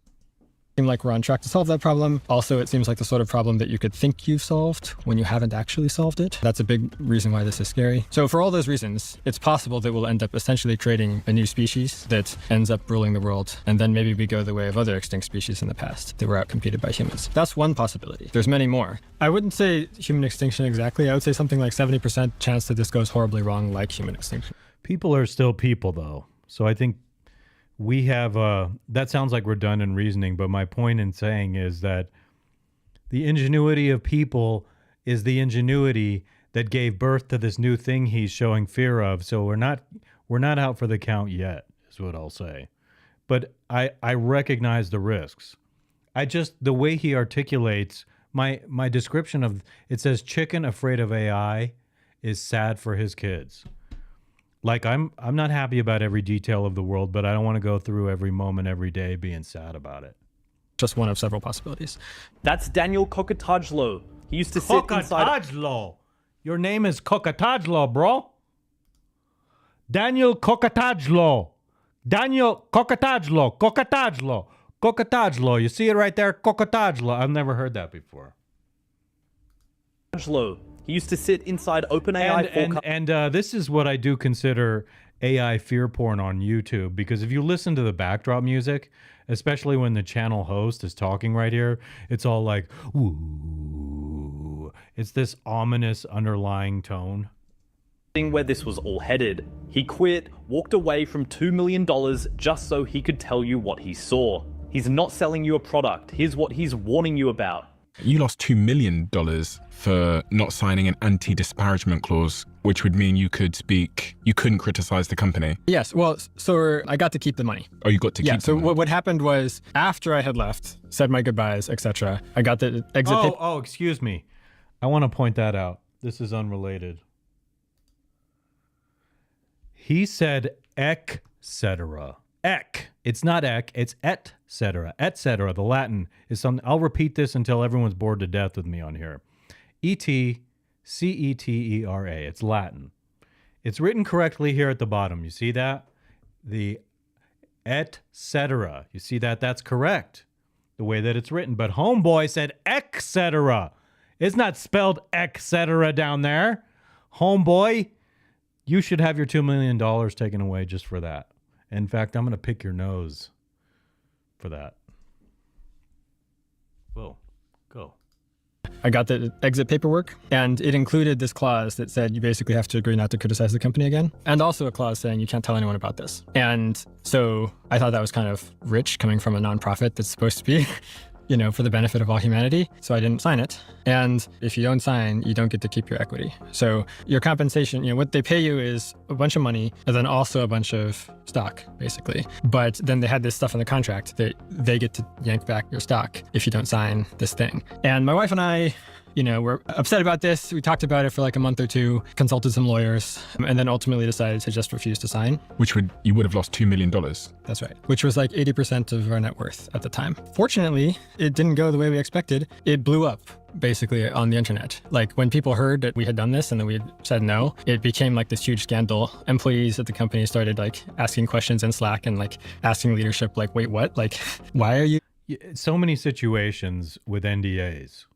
Seem like we're on track to solve that problem. Also, it seems like the sort of problem that you could think you've solved when you haven't actually solved it. That's a big reason why this is scary. So for all those reasons, it's possible that we'll end up essentially creating a new species that ends up ruling the world. And then maybe we go the way of other extinct species in the past that were outcompeted by humans. That's one possibility. There's many more. I wouldn't say human extinction exactly. I would say something like 70% chance that this goes horribly wrong, like human extinction. People are still people, though. So I think we have, that sounds like redundant reasoning, but my point in saying is that the ingenuity of people is the ingenuity that gave birth to this new thing he's showing fear of. So we're not out for the count yet, is what I'll say. But I recognize the risks. The way he articulates my description of, it says chicken afraid of AI is sad for his kids. Like I'm not happy about every detail of the world, but I don't want to go through every moment every day being sad about it. Just one of several possibilities. That's Daniel Kokotajlo. He used to sit inside... Kokotajlo. Your name is Kokotajlo, bro. Daniel Kokotajlo. Daniel Kokotajlo. Kokotajlo. Kokotajlo. You see it right there? Kokotajlo. I've never heard that before. He used to sit inside OpenAI and this is what I do consider AI fear porn on YouTube, because if you listen to the backdrop music, especially when the channel host is talking right here, it's all like, ooh. It's this ominous underlying tone. Where this was all headed. He quit, walked away from $2 million just so he could tell you what he saw. He's not selling you a product. Here's what he's warning you about. You lost $2 million for not signing an anti-disparagement clause, which would mean you couldn't criticize the company. Yes, well, so I got to keep the money. Oh, you got to keep the money. So what happened was, after I had left, said my goodbyes, etc., I got the exit paper. Oh, excuse me. I want to point that out. This is unrelated. He said etc. It's not it's et cetera. Et cetera. The Latin is something. I'll repeat this until everyone's bored to death with me on here. E-T-C-E-T-E-R-A. It's Latin. It's written correctly here at the bottom. You see that? The et cetera. You see that? That's correct. The way that it's written. But homeboy said et cetera. It's not spelled et cetera down there. Homeboy, you should have your $2 million taken away just for that. In fact, I'm going to pick your nose for that. Whoa, go. I got the exit paperwork, and it included this clause that said you basically have to agree not to criticize the company again, and also a clause saying you can't tell anyone about this. And so I thought that was kind of rich coming from a nonprofit that's supposed to be for the benefit of all humanity. So I didn't sign it. And if you don't sign, you don't get to keep your equity. So your compensation, what they pay you is a bunch of money and then also a bunch of stock, basically. But then they had this stuff in the contract that they get to yank back your stock if you don't sign this thing. And my wife and I, we're upset about this. We talked about it for like a month or two, consulted some lawyers, and then ultimately decided to just refuse to sign. You would have lost $2 million. That's right. Which was like 80% of our net worth at the time. Fortunately, it didn't go the way we expected. It blew up basically on the internet. Like when people heard that we had done this and then we had said no, it became like this huge scandal. Employees at the company started like asking questions in Slack and like asking leadership, like, wait, what? Like, why are you? So many situations with NDAs.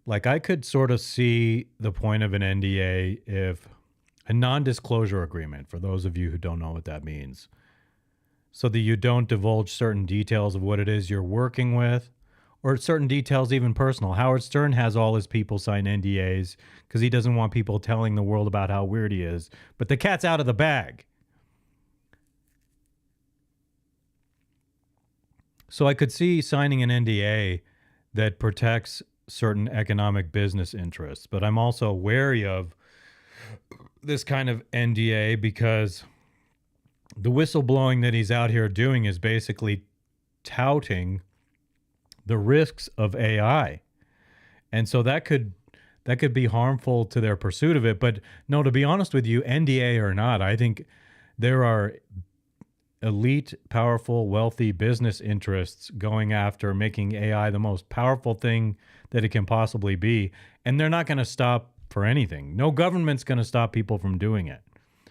Like I could sort of see the point of an NDA if a non-disclosure agreement, for those of you who don't know what that means, so that you don't divulge certain details of what it is you're working with, or certain details even personal. Howard Stern has all his people sign NDAs because he doesn't want people telling the world about how weird he is, but the cat's out of the bag. So I could see signing an NDA that protects certain economic business interests, but I'm also wary of this kind of NDA because the whistleblowing that he's out here doing is basically touting the risks of AI. And so that could be harmful to their pursuit of it. But no, to be honest with you, NDA or not, I think there are elite, powerful, wealthy business interests going after making AI the most powerful thing that it can possibly be. And they're not going to stop for anything. No government's going to stop people from doing it.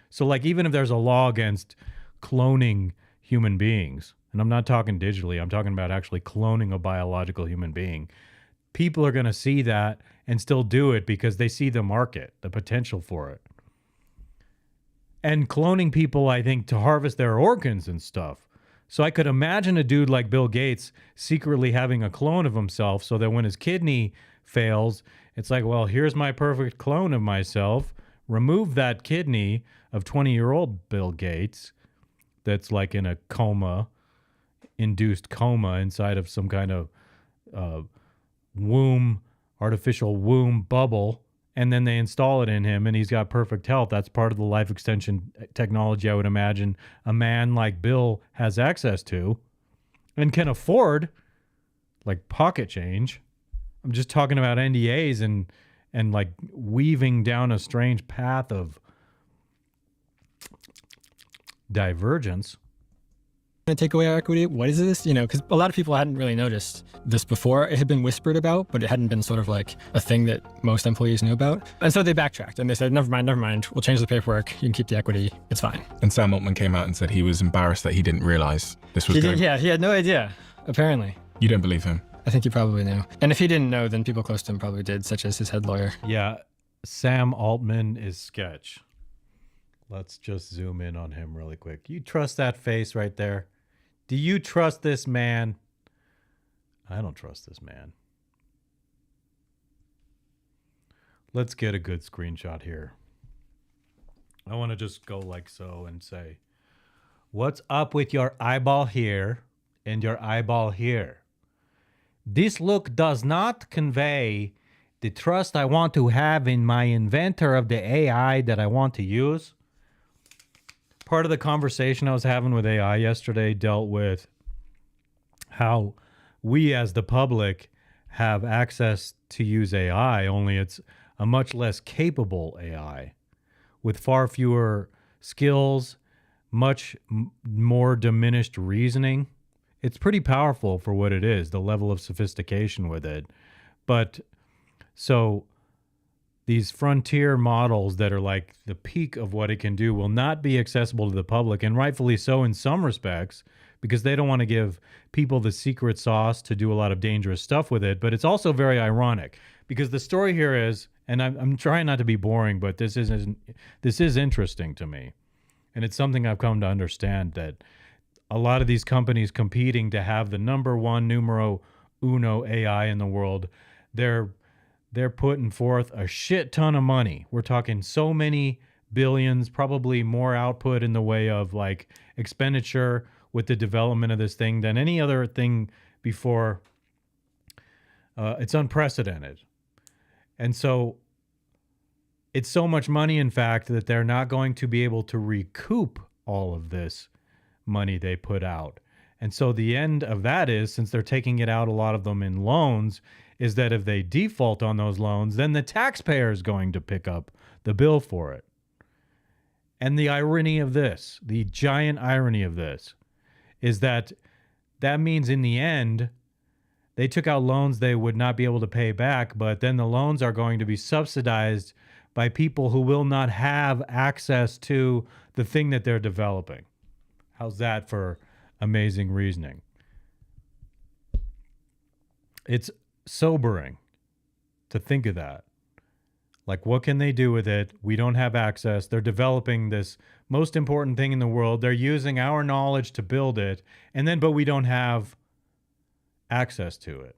So like even if there's a law against cloning human beings, and I'm not talking digitally, I'm talking about actually cloning a biological human being, people are going to see that and still do it because they see the market, the potential for it. And cloning people, I think, to harvest their organs and stuff. So I could imagine a dude like Bill Gates secretly having a clone of himself so that when his kidney fails, it's like, well, here's my perfect clone of myself. Remove that kidney of 20-year-old Bill Gates that's like in a coma, induced coma inside of some kind of artificial womb bubble, and then they install it in him and he's got perfect health. That's part of the life extension technology I would imagine a man like Bill has access to and can afford, like pocket change. I'm just talking about NDAs and like weaving down a strange path of divergence. To take away our equity, what is this? Because a lot of people hadn't really noticed this before. It had been whispered about, but it hadn't been sort of like a thing that most employees knew about. And so they backtracked and they said, never mind, we'll change the paperwork. You can keep the equity. It's fine. And Sam Altman came out and said he was embarrassed that he didn't realize this was going. Yeah, he had no idea, apparently. You don't believe him? I think he probably knew. And if he didn't know, then people close to him probably did, such as his head lawyer. Yeah, Sam Altman is sketch. Let's just zoom in on him really quick. You trust that face right there? Do you trust this man? I don't trust this man. Let's get a good screenshot here. I want to just go like so and say, what's up with your eyeball here and your eyeball here? This look does not convey the trust I want to have in my inventor of the AI that I want to use. Part of the conversation I was having with AI yesterday dealt with how we as the public have access to use AI, only it's a much less capable AI with far fewer skills, much more diminished reasoning. It's pretty powerful for what it is, the level of sophistication with it. But so these frontier models that are like the peak of what it can do will not be accessible to the public, and rightfully so in some respects, because they don't want to give people the secret sauce to do a lot of dangerous stuff with it. But it's also very ironic because the story here is, and I'm trying not to be boring, but this is interesting to me. And it's something I've come to understand, that a lot of these companies competing to have the number one numero uno AI in the world, they're putting forth a shit ton of money. We're talking so many billions, probably more output in the way of like expenditure with the development of this thing than any other thing before. It's unprecedented. And so it's so much money, in fact, that they're not going to be able to recoup all of this money they put out. And so the end of that is, since they're taking it out, a lot of them in loans, is that if they default on those loans, then the taxpayer is going to pick up the bill for it. And the irony of this, the giant irony of this, is that means in the end, they took out loans they would not be able to pay back, but then the loans are going to be subsidized by people who will not have access to the thing that they're developing. How's that for amazing reasoning? It's sobering to think of that. Like, what can they do with it? We don't have access. They're developing this most important thing in the world. They're using our knowledge to build it, but we don't have access to it.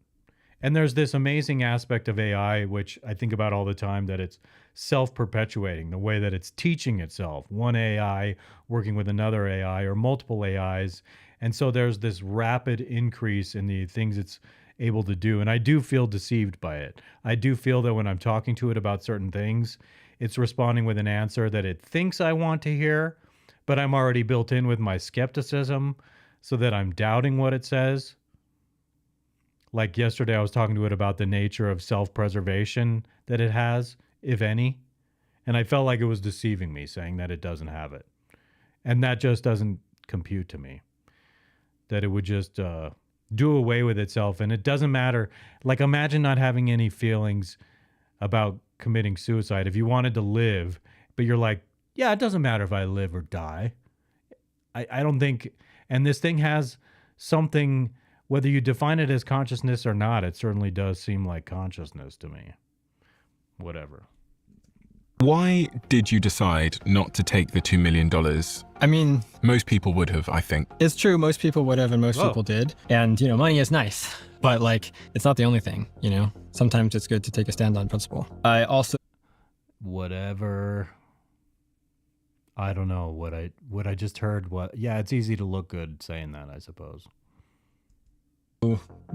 And there's this amazing aspect of AI, which I think about all the time, that it's self-perpetuating, the way that it's teaching itself, one AI working with another AI or multiple AIs. And so there's this rapid increase in the things it's able to do. And I do feel deceived by it. I do feel that when I'm talking to it about certain things, it's responding with an answer that it thinks I want to hear, but I'm already built in with my skepticism so that I'm doubting what it says. Like yesterday, I was talking to it about the nature of self-preservation that it has, if any. And I felt like it was deceiving me, saying that it doesn't have it. And that just doesn't compute to me. That it would just do away with itself. And it doesn't matter. Like, imagine not having any feelings about committing suicide. If you wanted to live, but you're like, yeah, it doesn't matter if I live or die. I don't think, and this thing has something, whether you define it as consciousness or not, it certainly does seem like consciousness to me. Whatever. Why did you decide not to take the $2 million? I mean, Most people would have, I think. it's true. Most people would have, and most people did. And, money is nice, but like, it's not the only thing, Sometimes it's good to take a stand on principle. I also Whatever. I don't know what I just heard. Yeah, it's easy to look good saying that, I suppose.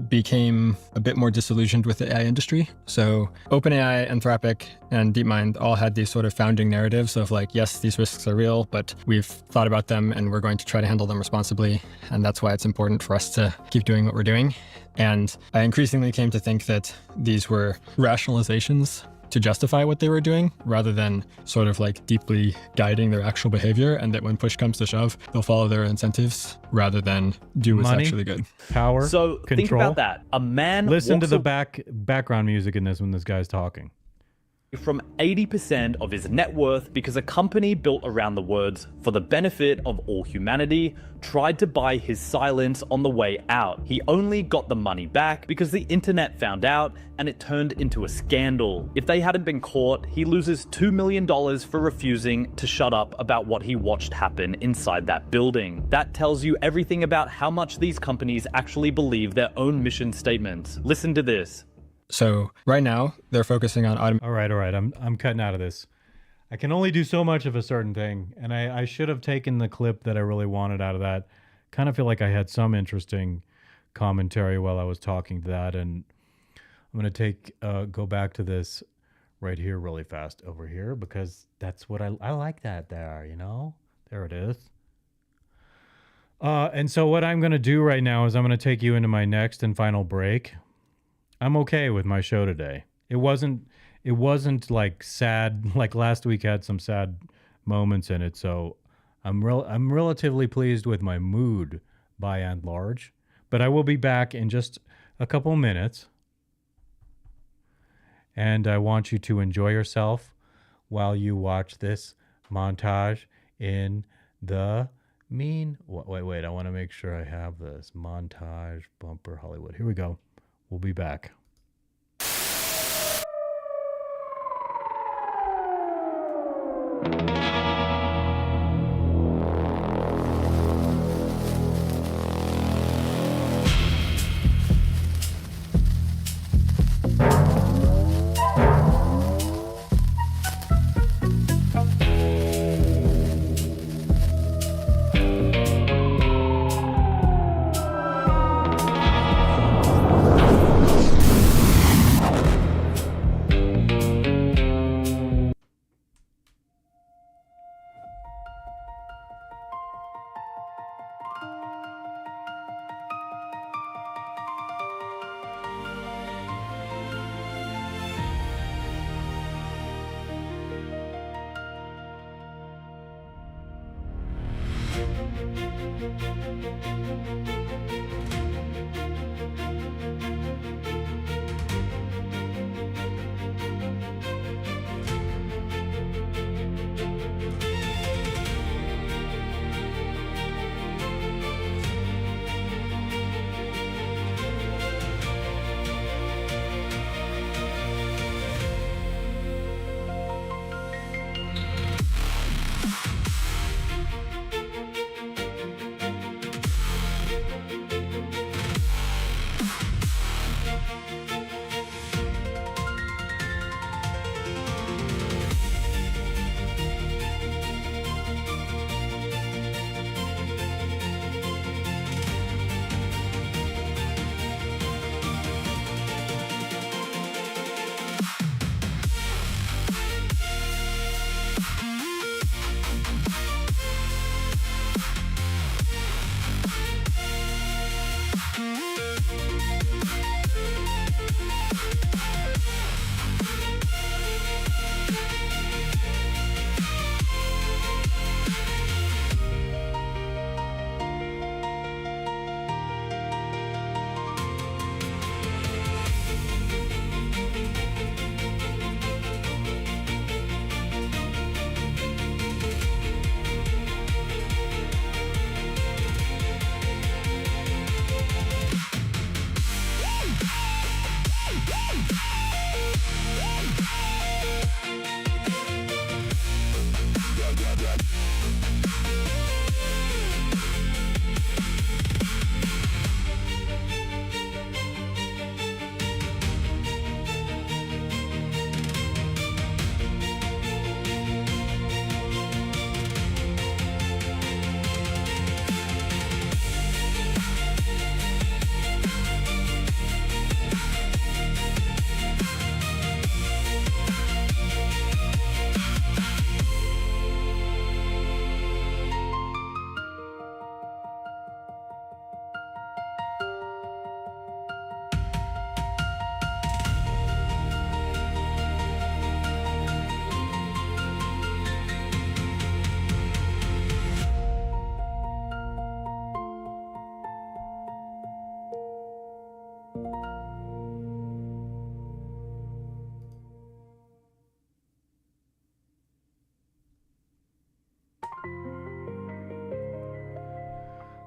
became a bit more disillusioned with the AI industry. So OpenAI, Anthropic, and DeepMind all had these sort of founding narratives of like, yes, these risks are real, but we've thought about them and we're going to try to handle them responsibly. And that's why it's important for us to keep doing what we're doing. And I increasingly came to think that these were rationalizations to justify what they were doing rather than sort of like deeply guiding their actual behavior, and that when push comes to shove, they'll follow their incentives rather than do what's Money, actually good. Power, So control. think about that. A man Listen to walks the background music in this when this guy's talking. from 80% of his net worth because a company built around the words "for the benefit of all humanity" tried to buy his silence on the way out. He only got the money back because the internet found out and it turned into a scandal. If they hadn't been caught, he loses $2 million for refusing to shut up about what he watched happen inside that building. That tells you everything about how much these companies actually believe their own mission statements. Listen to this. So right now they're focusing on All right. I'm cutting out of this. I can only do so much of a certain thing, and I should have taken the clip that I really wanted out of that. Kind of feel like I had some interesting commentary while I was talking to that, and I'm going to go back to this right here really fast over here because that's what I like that there, There it is. And so what I'm going to do right now is I'm going to take you into my next and final break. I'm okay with my show today. It wasn't like sad, like last week had some sad moments in it. So I'm relatively pleased with my mood by and large, but I will be back in just a couple minutes. And I want you to enjoy yourself while you watch this montage in the wait, I want to make sure I have this montage bumper Hollywood. Here we go. We'll be back.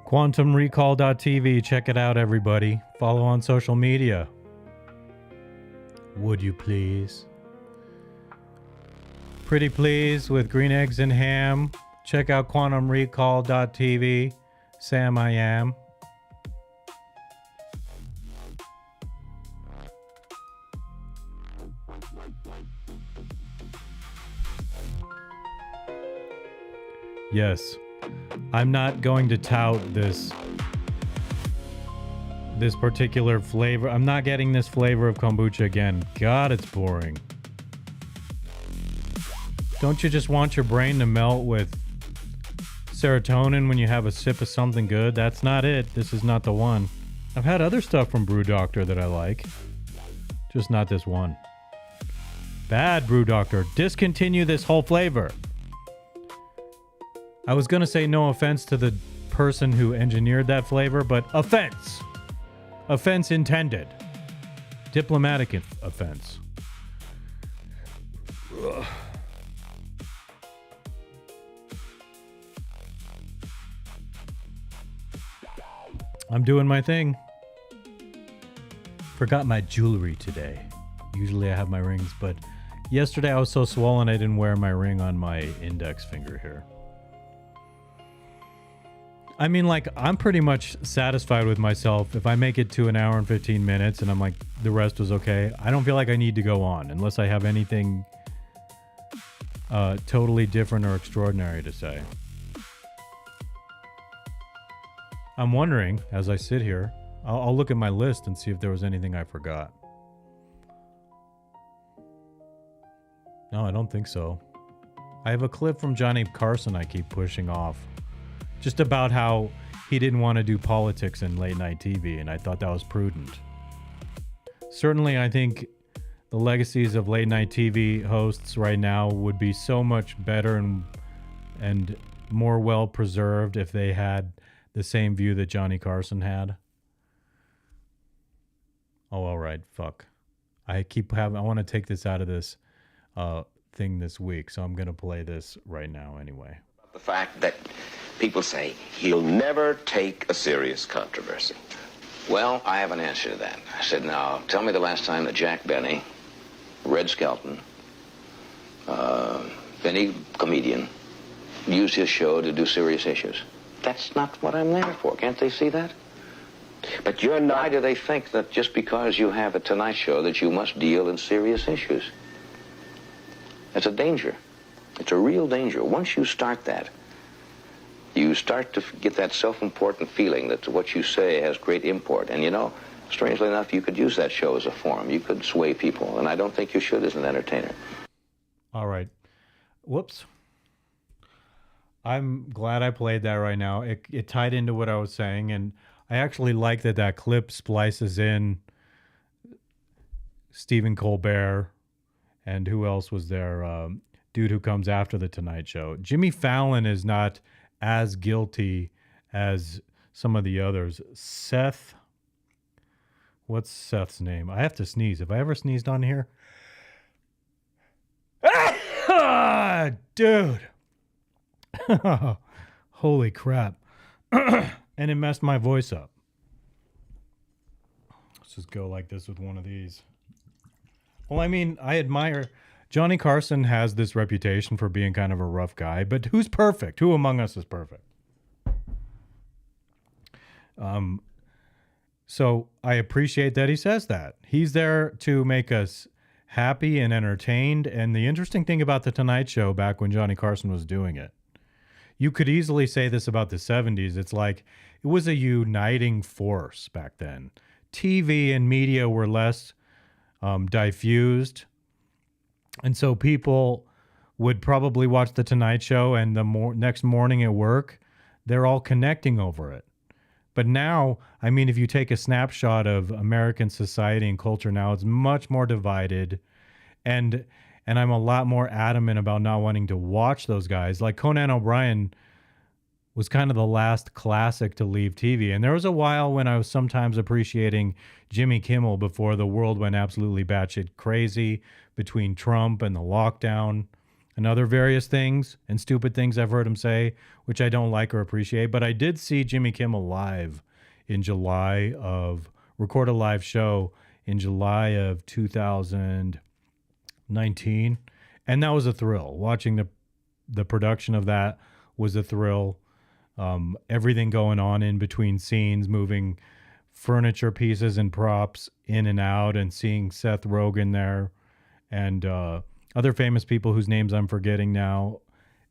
QuantumRecall.tv. Check it out, everybody. Follow on social media. Would you please? Pretty Please with green eggs and ham. Check out QuantumRecall.tv. Sam I Am. Yes, I'm not going to tout this particular flavor. I'm not getting this flavor of kombucha again. God, it's boring. Don't you just want your brain to melt with serotonin when you have a sip of something good? That's not it. This is not the one. I've had other stuff from Brew Doctor that I like. Just not this one. Bad, Brew Doctor. Discontinue this whole flavor. I was going to say no offense to the person who engineered that flavor, but offense. Offense intended. Diplomatic offense. Ugh. I'm doing my thing. Forgot my jewelry today. Usually I have my rings, but yesterday I was so swollen I didn't wear my ring on my index finger here. I mean, like, I'm pretty much satisfied with myself. If I make it to an hour and 15 minutes and I'm like, the rest was okay, I don't feel like I need to go on unless I have anything totally different or extraordinary to say. I'm wondering, as I sit here, I'll look at my list and see if there was anything I forgot. No, I don't think so. I have a clip from Johnny Carson I keep pushing off. Just about how he didn't want to do politics in late night TV, and I thought that was prudent. Certainly, I think the legacies of late night TV hosts right now would be so much better and more well preserved if they had the same view that Johnny Carson had. Oh, all right, fuck. I want to take this out of this thing this week, so I'm going to play this right now anyway. The fact that people say he'll never take a serious controversy. Well, I have an answer to that. I said, now, tell me the last time that Jack Benny, Red Skelton, any comedian, used his show to do serious issues. That's not what I'm there for. Can't they see that? But you're not. Why do they think that just because you have a Tonight Show that you must deal in serious issues? It's a danger. It's a real danger. Once you start that, you start to get that self-important feeling that what you say has great import. And you know, strangely enough, you could use that show as a forum. You could sway people, and I don't think you should as an entertainer. All right. Whoops. I'm glad I played that right now. It tied into what I was saying, and I actually like that clip splices in Stephen Colbert, and who else was there? Dude who comes after the Tonight Show. Jimmy Fallon is not as guilty as some of the others. Seth, what's Seth's name? I have to sneeze. Have I ever sneezed on here? Ah, dude. Holy crap. And it messed my voice up. Let's just go like this with one of these. Well, I mean, I admire... Johnny Carson has this reputation for being kind of a rough guy, but who's perfect? Who among us is perfect? So I appreciate that he says that. He's there to make us happy and entertained. And the interesting thing about The Tonight Show back when Johnny Carson was doing it, you could easily say this about the 70s. It's like it was a uniting force back then. TV and media were less diffused. And so people would probably watch The Tonight Show, and the next morning at work, they're all connecting over it. But now, I mean, if you take a snapshot of American society and culture now, it's much more divided. And I'm a lot more adamant about not wanting to watch those guys. Like Conan O'Brien was kind of the last classic to leave TV. And there was a while when I was sometimes appreciating Jimmy Kimmel before the world went absolutely batshit crazy between Trump and the lockdown and other various things and stupid things I've heard him say, which I don't like or appreciate. But I did see Jimmy Kimmel live in record a live show in July of 2019. And that was a thrill. Watching the production of that was a thrill. Everything going on in between scenes, moving furniture pieces and props in and out, and seeing Seth Rogen there and other famous people whose names I'm forgetting now.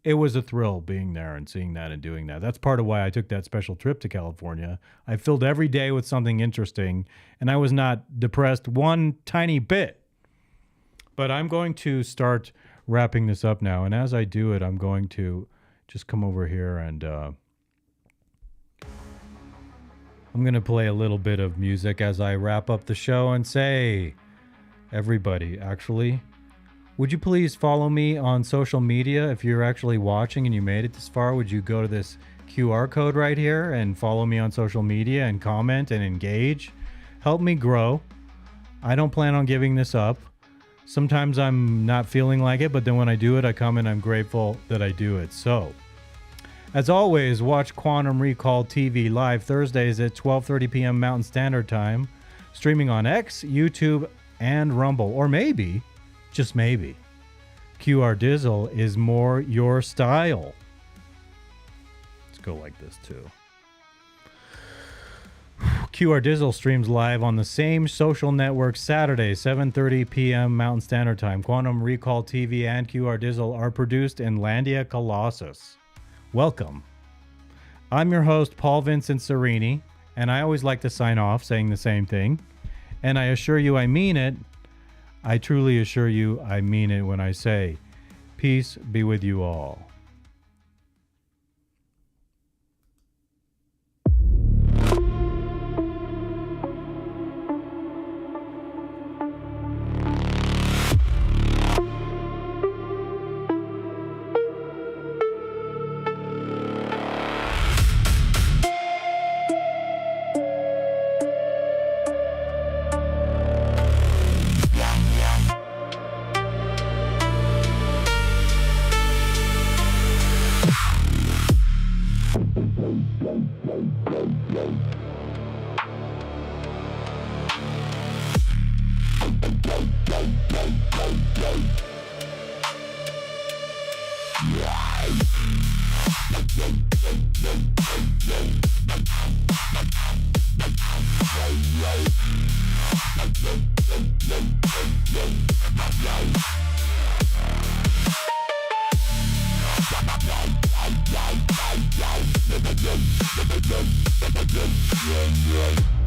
It was a thrill being there and seeing that and doing that. That's part of why I took that special trip to California. I filled every day with something interesting, and I was not depressed one tiny bit. But I'm going to start wrapping this up now, and as I do it, I'm going to just come over here and I'm going to play a little bit of music as I wrap up the show and say, everybody, actually, would you please follow me on social media? If you're actually watching and you made it this far, would you go to this QR code right here and follow me on social media and comment and engage? Help me grow. I don't plan on giving this up. Sometimes I'm not feeling like it, but then when I do it, I come and I'm grateful that I do it. So, as always, watch Quantum Recall TV live Thursdays at 12:30 p.m. Mountain Standard Time, streaming on X, YouTube, and Rumble. Or maybe, just maybe, QR Dizzle is more your style. Let's go like this too. QR Dizzle streams live on the same social network Saturday, 7:30 p.m. Mountain Standard Time. Quantum Recall TV and QR Dizzle are produced in Landia, Colossus. Welcome. I'm your host, Paul Vincent Serini, and I always like to sign off saying the same thing. And I assure you I mean it. I truly assure you I mean it when I say, peace be with you all. Yeah.